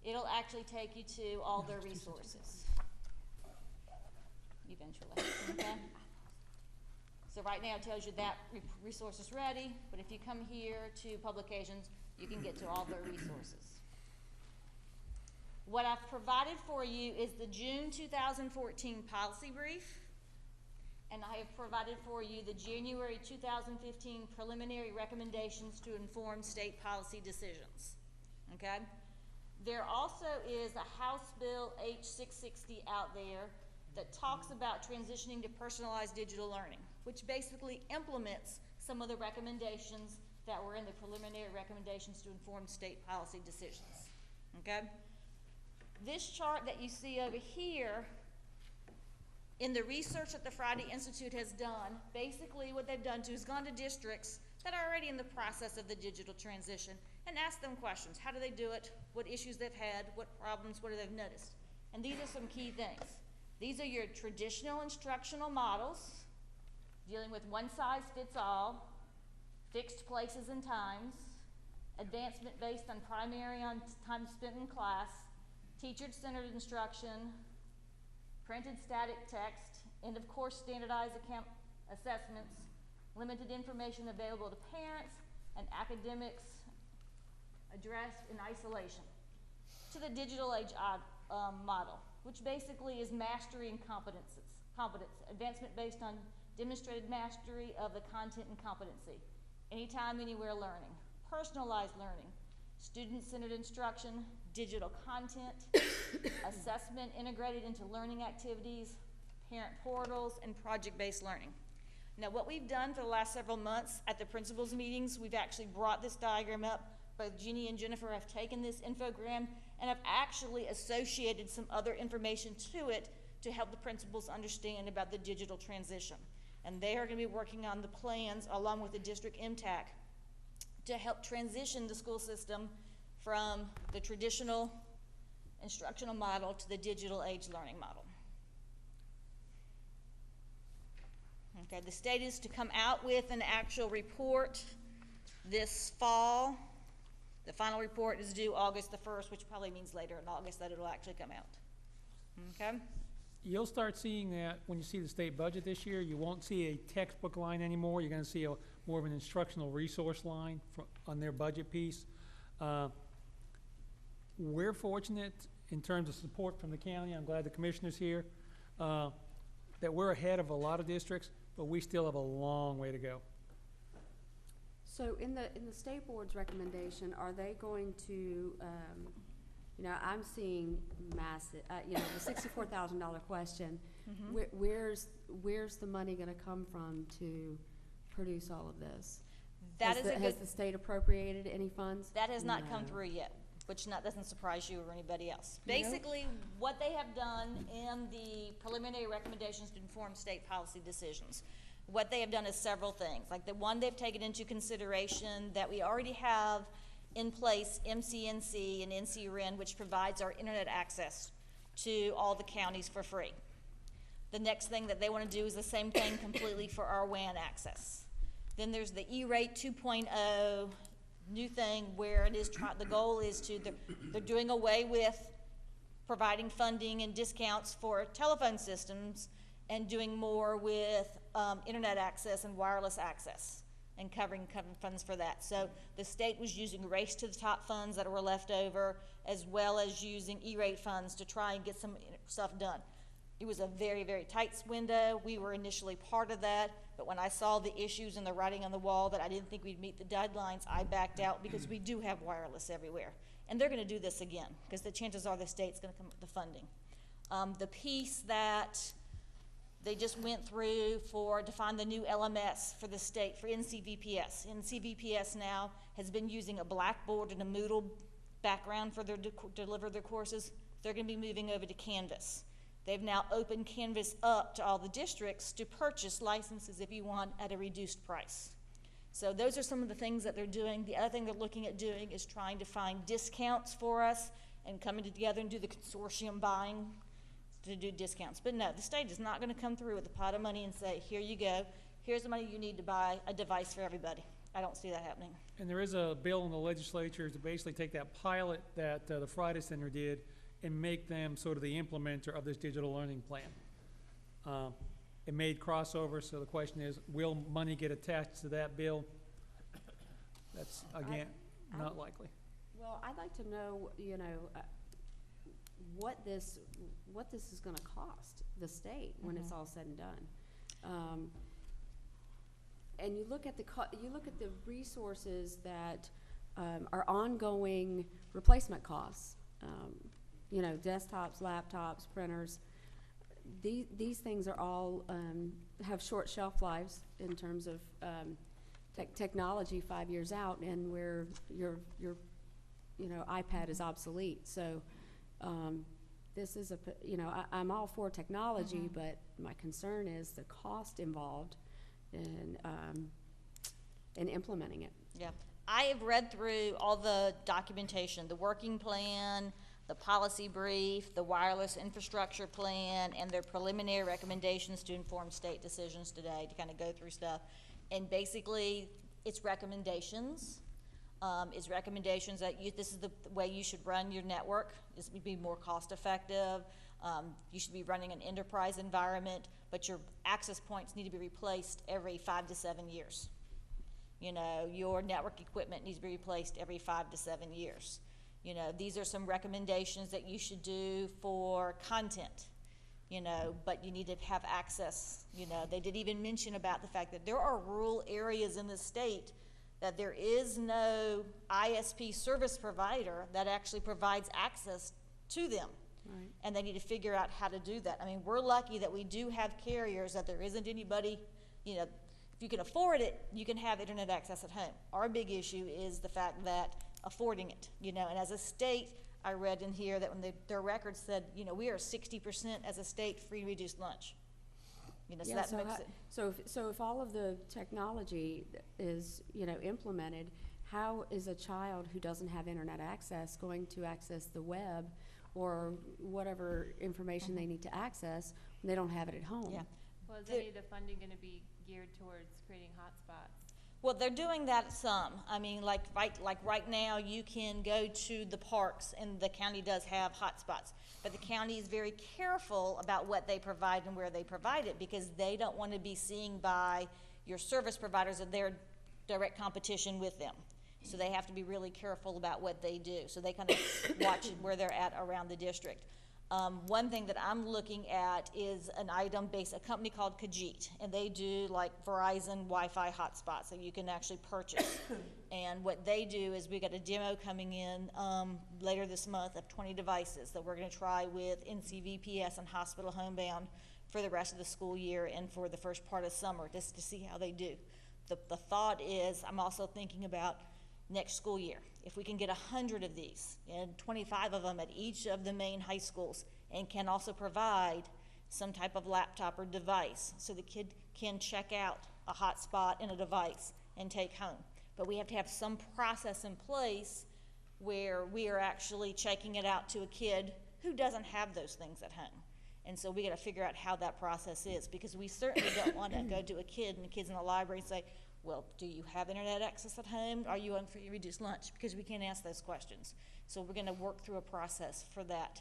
it'll actually take you to all their resources, eventually, okay? So right now it tells you that resource is ready, but if you come here to publications, you can get to all their resources. What I've provided for you is the June 2014 policy brief, and I have provided for you the January 2015 preliminary recommendations to inform state policy decisions, okay? There also is a House Bill H660 out there that talks about transitioning to personalized digital learning, which basically implements some of the recommendations that were in the preliminary recommendations to inform state policy decisions, okay? This chart that you see over here, in the research that the Friday Institute has done, basically what they've done is gone to districts that are already in the process of the digital transition and asked them questions. How do they do it? What issues they've had? What problems? What have they noticed? And these are some key things. These are your traditional instructional models, dealing with one size fits all, fixed places and times, advancement based on primary on time spent in class, teacher-centered instruction, printed static text, and of course standardized account assessments, limited information available to parents, and academics addressed in isolation. To the digital age model, which basically is mastery and competence, advancement based on demonstrated mastery of the content and competency, anytime, anywhere learning, personalized learning, student-centered instruction, digital content, assessment integrated into learning activities, parent portals, and project-based learning. Now, what we've done for the last several months at the principals' meetings, we've actually brought this diagram up. Both Jeannie and Jennifer have taken this infogram and have actually associated some other information to it to help the principals understand about the digital transition. And they are going to be working on the plans along with the district MTAC to help transition the school system from the traditional instructional model to the digital age learning model. Okay, the state is to come out with an actual report this fall. The final report is due August the 1st, which probably means later in August that it'll actually come out. Okay? You'll start seeing that when you see the state budget this year. You won't see a textbook line anymore. You're going to see more of an instructional resource line on their budget piece. We're fortunate in terms of support from the county. I'm glad the commissioner's here, that we're ahead of a lot of districts, but we still have a long way to go. So in the state board's recommendation, are they going to, you know, I'm seeing massive, you know, the $64,000 question, where's the money gonna come from to produce all of this? Has the state appropriated any funds? That has not come through yet, which doesn't surprise you or anybody else. Basically, what they have done in the preliminary recommendations to inform state policy decisions, what they have done is several things. Like the one, they've taken into consideration that we already have in place MCNC and NCREN, which provides our internet access to all the counties for free. The next thing that they want to do is the same thing completely for our WAN access. Then there's the E-rate 2.0 new thing where it is the goal is to, they're doing away with providing funding and discounts for telephone systems and doing more with internet access and wireless access and covering funds for that. So the state was using Race to the Top funds that were left over, as well as using E-rate funds to try and get some stuff done. It was a very, very tight window. We were initially part of that, but when I saw the issues and the writing on the wall that I didn't think we'd meet the deadlines, I backed out because we do have wireless everywhere. And they're gonna do this again, because the chances are the state's gonna come up with the funding. The piece that they just went through to find the new LMS for the state, for NCVPS. NCVPS now has been using a Blackboard and a Moodle background for deliver their courses. They're gonna be moving over to Canvas. They've now opened Canvas up to all the districts to purchase licenses if you want at a reduced price. So those are some of the things that they're doing. The other thing they're looking at doing is trying to find discounts for us and coming together and do the consortium buying to do discounts. But no, the state is not going to come through with a pot of money and say, here you go, here's the money you need to buy a device for everybody. I don't see that happening. And there is a bill in the legislature to basically take that pilot that the Friday Center did and make them sort of the implementer of this digital learning plan. It made crossover, so the question is, will money get attached to that bill? That's, again, not likely. Well, I'd like to know, you know, what this is gonna cost the state when it's all said and done. And you look at the resources that are ongoing replacement costs. You know, desktops, laptops, printers. These things are all have short shelf lives in terms of technology 5 years out, and where your you know, iPad is obsolete. So this is you know, I'm all for technology, but my concern is the cost involved in implementing it. Yeah, I have read through all the documentation, the working plan, the policy brief, the wireless infrastructure plan, and their preliminary recommendations to inform state decisions today to kind of go through stuff. And basically, it's recommendations. It's recommendations that this is the way you should run your network. This would be more cost effective. You should be running an enterprise environment, but your access points need to be replaced every 5 to 7 years. You know, your network equipment needs to be replaced every 5 to 7 years. You know, these are some recommendations that you should do for content, you know, but you need to have access. You know, they did even mention about the fact that there are rural areas in the state that there is no ISP service provider that actually provides access to them. Right. And they need to figure out how to do that. I mean, we're lucky that we do have carriers, that there isn't anybody, you know, if you can afford it, you can have internet access at home. Our big issue is the fact that affording it, you know, and as a state, I read in here that when their records said, you know, we are 60% as a state free reduced lunch. You know, so that makes it. So if all of the technology is, you know, implemented, how is a child who doesn't have internet access going to access the web or whatever information they need to access when they don't have it at home? Yeah. Well, is any of the funding going to be geared towards creating hotspots? Well, they're doing that some. I mean, like right now, you can go to the parks, and the county does have hotspots. But the county is very careful about what they provide and where they provide it, because they don't want to be seen by your service providers of their direct competition with them. So they have to be really careful about what they do. So they kind of watch where they're at around the district. One thing that I'm looking at is an item based, a company called Khajiit, and they do like Verizon Wi-Fi hotspots that you can actually purchase. And what they do is we got a demo coming in later this month of 20 devices that we're going to try with NCVPS and Hospital Homebound for the rest of the school year and for the first part of summer, just to see how they do. The thought is, I'm also thinking about next school year. If we can get 100 of these and 25 of them at each of the main high schools, and can also provide some type of laptop or device so the kid can check out a hotspot in a device and take home. But we have to have some process in place where we are actually checking it out to a kid who doesn't have those things at home. And so we got to figure out how that process is, because we certainly don't want to go to a kid and the kid's in the library and say, well, do you have internet access at home? Are you on free reduced lunch? Because we can't ask those questions. So we're going to work through a process for that.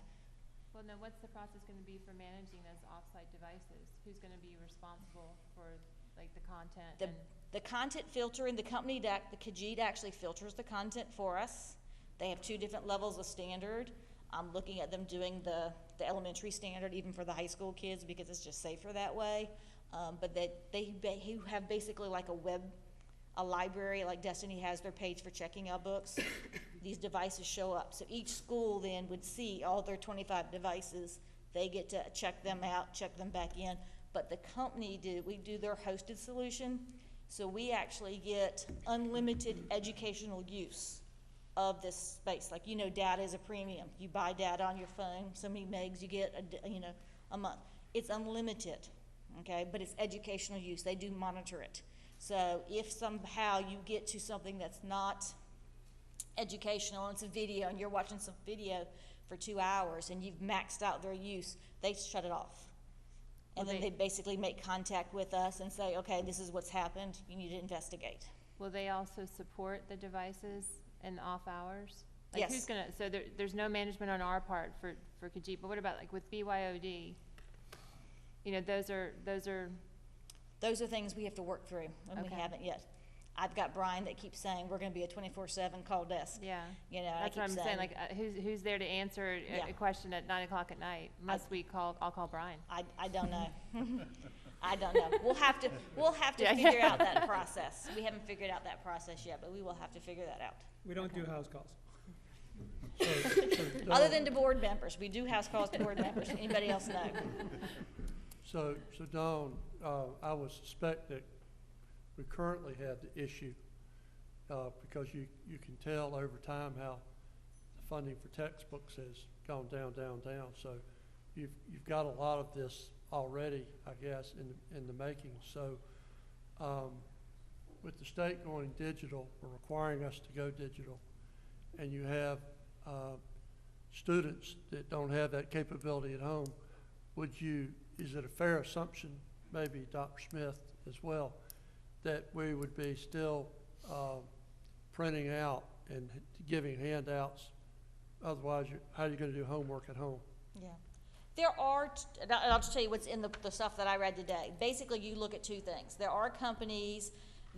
Well, now what's the process going to be for managing those off-site devices? Who's going to be responsible for like the content? The content filtering, the company, the Khajiit actually filters the content for us. They have 2 different levels of standard. I'm looking at them doing the elementary standard even for the high school kids, because it's just safer that way. But they have basically like a library, like Destiny has their page for checking out books. These devices show up. So each school then would see all their 25 devices. They get to check them out, check them back in. But the company we do their hosted solution. So we actually get unlimited educational use of this space. Like, data is a premium. You buy data on your phone, so many megs you get a month. It's unlimited. Okay, but it's educational use. They do monitor it. So if somehow you get to something that's not educational and it's a video and you're watching some video for 2 hours and you've maxed out their use, they shut it off. And then they basically make contact with us and say, okay, this is what's happened. You need to investigate. Will they also support the devices in off hours? Like Yes. Who's gonna? So there's no management on our part for Khajiit. But what about like with BYOD? Those are things we have to work through, and we Okay. haven't yet. I've got Brian that keeps saying we're going to be a 24/7 call desk. Yeah. I That's keep what I'm saying. Like, who's there to answer a question at 9 o'clock at night? I'll call Brian. I don't know. I don't know. We'll have to Yeah. figure out that process. We haven't figured out that process yet, but we will have to figure that out. We don't do house calls. Other than to board members, we do house calls to board members. Anybody else know? So Dawn, I would suspect that we currently have the issue because you can tell over time how the funding for textbooks has gone down. So you've got a lot of this already, I guess, in the making. So with the state going digital or requiring us to go digital, and you have students that don't have that capability at home, is it a fair assumption, maybe Dr. Smith as well, that we would be still printing out and giving handouts? Otherwise, how are you going to do homework at home? Yeah. There are, and I'll just tell you what's in the stuff that I read today. Basically, you look at 2 things. There are companies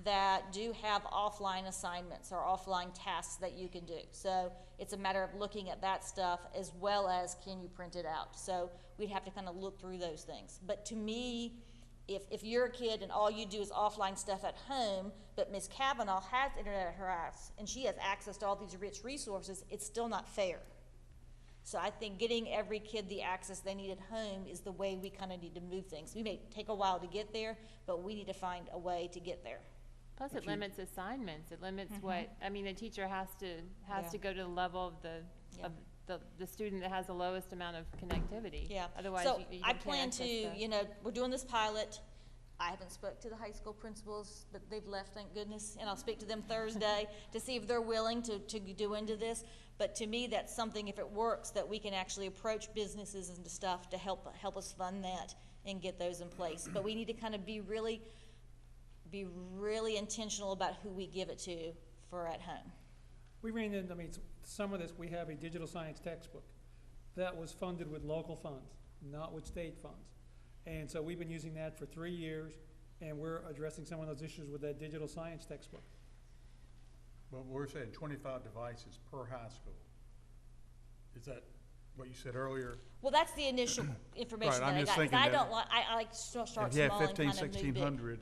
that do have offline assignments or offline tasks that you can do. So it's a matter of looking at that stuff as well as can you print it out. So we'd have to kind of look through those things. But to me, if you're a kid and all you do is offline stuff at home, but Ms. Kavanaugh has internet at her house and she has access to all these rich resources, it's still not fair. So I think getting every kid the access they need at home is the way we kind of need to move things. We may take a while to get there, but we need to find a way to get there. Plus, it limits assignments. It limits Mhm. the teacher has to go to the level of the student that has the lowest amount of connectivity. Yeah. Otherwise, so you I can't plan access to, we're doing this pilot. I haven't spoke to the high school principals, but they've left, thank goodness, and I'll speak to them Thursday to see if they're willing to do into this. But to me, that's something, if it works, that we can actually approach businesses and stuff to help us fund that and get those in place. But we need to kind of be really intentional about who we give it to for at home. We ran into, some of this, we have a digital science textbook that was funded with local funds, not with state funds. And so we've been using that for 3 years, and we're addressing some of those issues with that digital science textbook. But we're saying 25 devices per high school. Is that what you said earlier? Well, that's the initial information Right, that I got. 'Cause I don't like, I like to start small and If you have kind 15, of move big. 1,600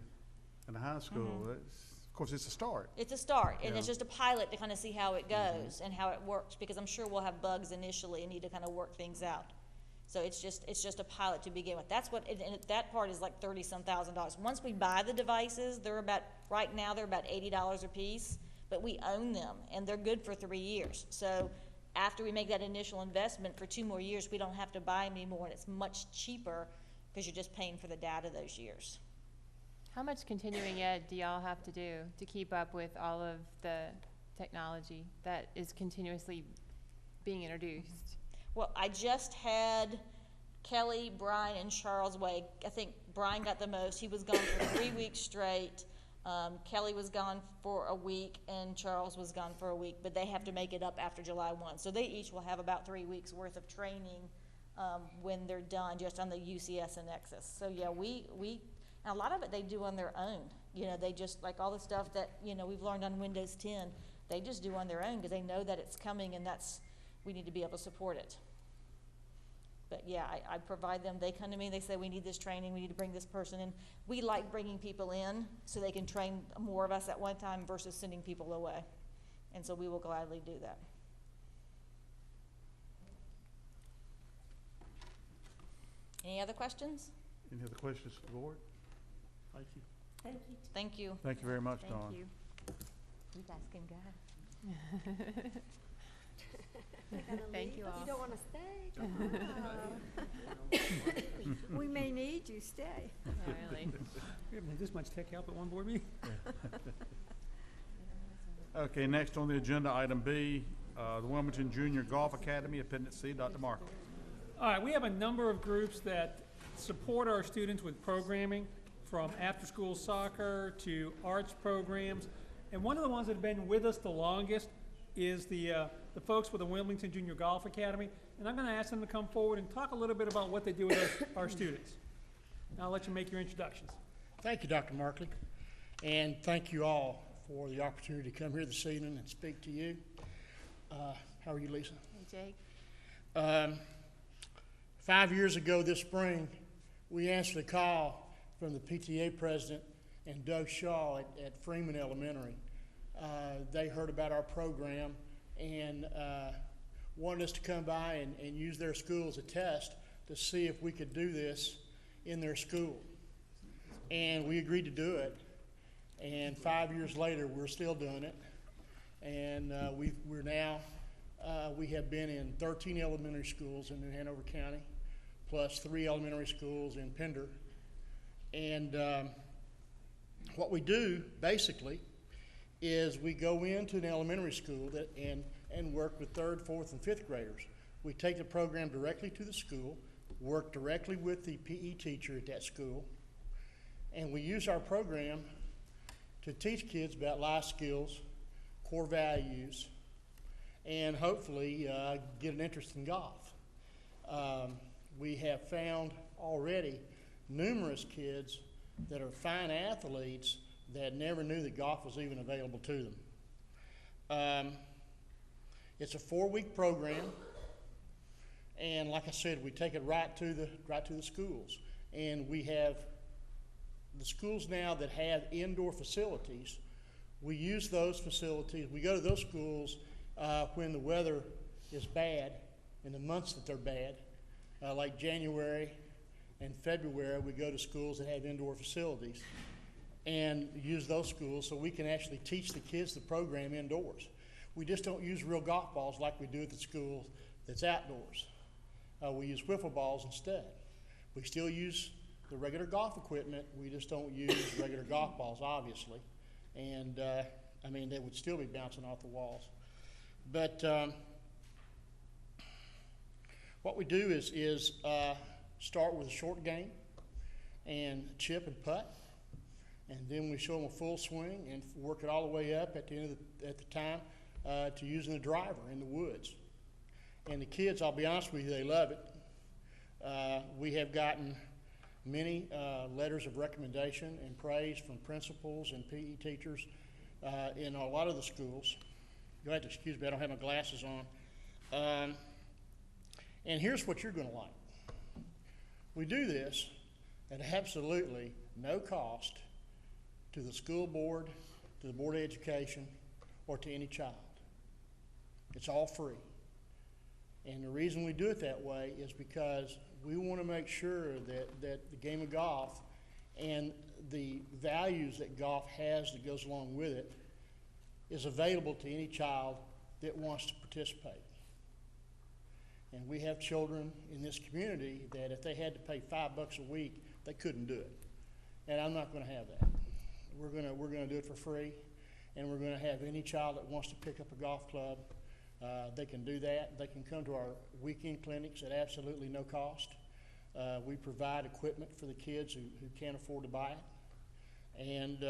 in a high school, of course, it's a start. It's a start, and Yeah. it's just a pilot to kind of see how it goes and how it works, because I'm sure we'll have bugs initially and need to kind of work things out. So it's just a pilot to begin with. That's what, and that part is like $30-some thousand. Once we buy the devices, right now they're about $80 a piece, but we own them, and they're good for 3 years. So after we make that initial investment for 2 more years, we don't have to buy them anymore, and it's much cheaper because you're just paying for the data those years. How much continuing ed do y'all have to do to keep up with all of the technology that is continuously being introduced? Well, I just had Kelly, Brian, and Charles Way. I think Brian got the most. He was gone for 3 weeks straight. Kelly was gone for a week, and Charles was gone for a week, but they have to make it up after July 1. So they each will have about 3 weeks worth of training when they're done, just on the UCS and Nexus. So yeah, and a lot of it they do on their own. They just, like all the stuff that, we've learned on Windows 10, they just do on their own because they know that it's coming, and we need to be able to support it. But yeah, I provide them, they come to me, they say, we need this training, we need to bring this person in. We like bringing people in so they can train more of us at one time versus sending people away. And so we will gladly do that. Any other questions? Any other questions for the board? Thank you. Thank you. Thank you. Thank you very much, Dawn. Thank you. You guys can go. Thank you all. You don't want to stay? We may need you, stay. Really? We haven't had this much tech help at one board meeting. Okay, next on the agenda, item B, the Wilmington Junior Golf Academy, Appendix C. Dr. Markle. All right, we have a number of groups that support our students with programming, from after-school soccer to arts programs. And one of the ones that have been with us the longest is the folks with the Wilmington Junior Golf Academy. And I'm going to ask them to come forward and talk a little bit about what they do with our students. Now I'll let you make your introductions. Thank you, Dr. Markley. And thank you all for the opportunity to come here this evening and speak to you. How are you, Lisa? Hey, Jake. 5 years ago this spring, we answered a call from the PTA president and Doug Shaw at Freeman Elementary. They heard about our program and wanted us to come by and use their school as a test to see if we could do this in their school. And we agreed to do it. And 5 years later, we're still doing it. And we have been in 13 elementary schools in New Hanover County, plus 3 elementary schools in Pender. And what we do, basically, is we go into an elementary school and work with 3rd, 4th, and 5th graders. We take the program directly to the school, work directly with the PE teacher at that school, and we use our program to teach kids about life skills, core values, and hopefully get an interest in golf. We have found already numerous kids that are fine athletes that never knew that golf was even available to them. It's a 4-week program, and like I said, we take it right to the schools. And we have the schools now that have indoor facilities. We use those facilities. We go to those schools when the weather is bad, in the months that they're bad, like January and February. We go to schools that have indoor facilities and use those schools so we can actually teach the kids the program indoors. We just don't use real golf balls like we do at the school that's outdoors. We use wiffle balls instead. We still use the regular golf equipment. We just don't use regular golf balls, obviously. And, I mean, they would still be bouncing off the walls. But what we do is start with a short game and chip and putt. And then we show them a full swing and work it all the way up at the end of the time to using the driver in the woods. And the kids, I'll be honest with you, they love it. We have gotten many letters of recommendation and praise from principals and PE teachers in a lot of the schools. You'll have to excuse me, I don't have my glasses on. And here's what you're going to like. We do this at absolutely no cost to the school board, to the Board of Education, or to any child. It's all free. And the reason we do it that way is because we want to make sure that the game of golf and the values that golf has that goes along with it is available to any child that wants to participate. And we have children in this community that if they had to pay $5 a week, they couldn't do it. And I'm not going to have that. We're going to do it for free, and we're going to have any child that wants to pick up a golf club, they can do that. They can come to our weekend clinics at absolutely no cost. We provide equipment for the kids who can't afford to buy it. And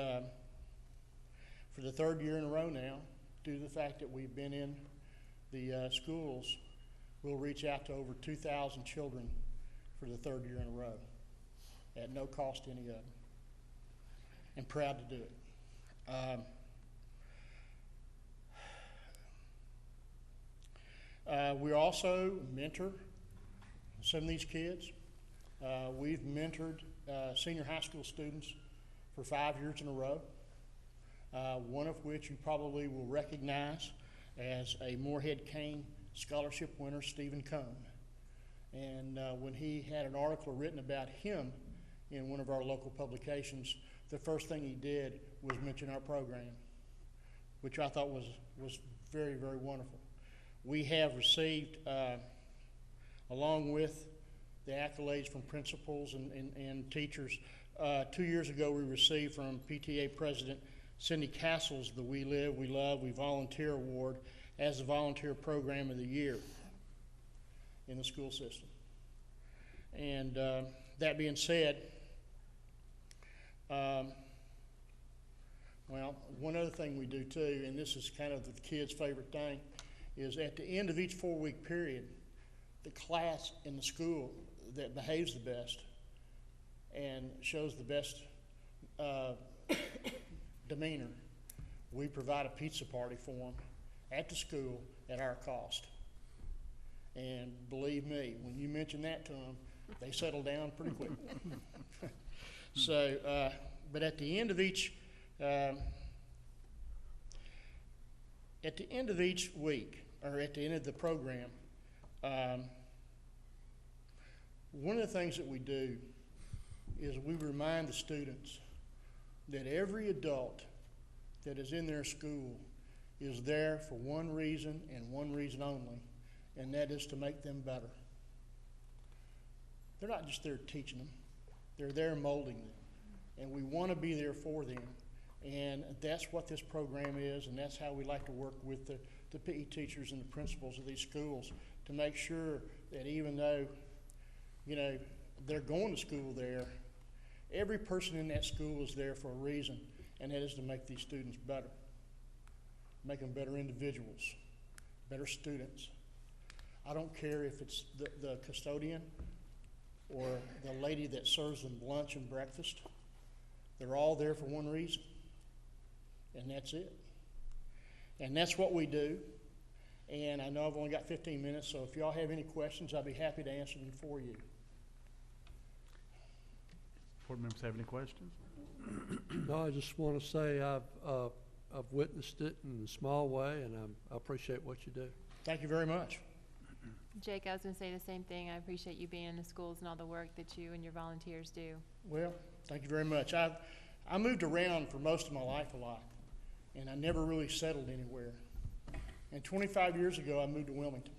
for the third year in a row now, due to the fact that we've been in the schools, we'll reach out to over 2,000 children for the third year in a row at no cost to any of them. And proud to do it. We also mentor some of these kids. We've mentored senior high school students for 5 years in a row, one of which you probably will recognize as a Moorhead Kane Scholarship winner, Stephen Cone. And when he had an article written about him in one of our local publications, the first thing he did was mention our program, which I thought was very, very wonderful. We have received, along with the accolades from principals and teachers, 2 years ago we received from PTA President Cindy Castles the We Live, We Love, We Volunteer Award as the Volunteer Program of the Year in the school system. And that being said, well, one other thing we do too, and this is kind of the kids' favorite thing, is at the end of each 4-week period, the class in the school that behaves the best and shows the best demeanor, we provide a pizza party for them at the school at our cost. And believe me, when you mention that to them, they settle down pretty quick. So, but at the end of each week, or at the end of the program, one of the things that we do is we remind the students that every adult that is in their school is there for one reason and one reason only, and that is to make them better. They're not just there teaching them, they're there molding them. And we want to be there for them. And that's what this program is, and that's how we like to work with the PE teachers and the principals of these schools to make sure that even though, you know, they're going to school there, every person in that school is there for a reason, and that is to make these students better, make them better individuals, better students. I don't care if it's the custodian or the lady that serves them lunch and breakfast. They're all there for one reason, and that's it. And that's what we do. And I know I've only got 15 minutes, so if y'all have any questions, I'll be happy to answer them for you. Board members have any questions? No, I just want to say I've witnessed it in a small way, and I appreciate what you do. Thank you very much. Jake, I was going to say the same thing. I appreciate you being in the schools and all the work that you and your volunteers do. Well, thank you very much. I moved around for most of my life a lot, and I never really settled anywhere. And 25 years ago, I moved to Wilmington,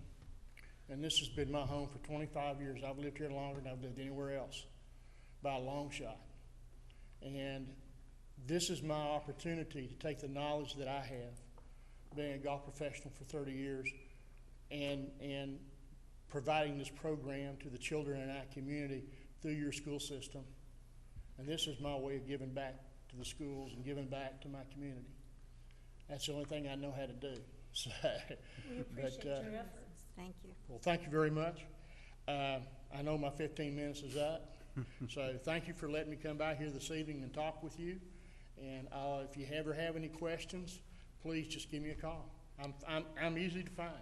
and this has been my home for 25 years. I've lived here longer than I've lived anywhere else. by a long shot. And this is my opportunity to take the knowledge that I have, being a golf professional for 30 years, and providing this program to the children in our community through your school system. And this is my way of giving back to the schools and giving back to my community. That's the only thing I know how to do. So, We appreciate your efforts. Thank you. well, thank you very much. I know my 15 minutes is up. So thank you for letting me come by here this evening and talk with you. And if you ever have any questions, please just give me a call. I'm easy to find.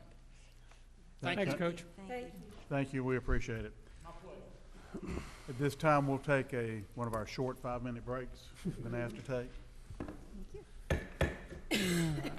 Thanks, Coach. Thank you. Thank you, we appreciate it. My pleasure. At this time, we'll take one of our short 5-minute breaks we've been asked to take. Thank you.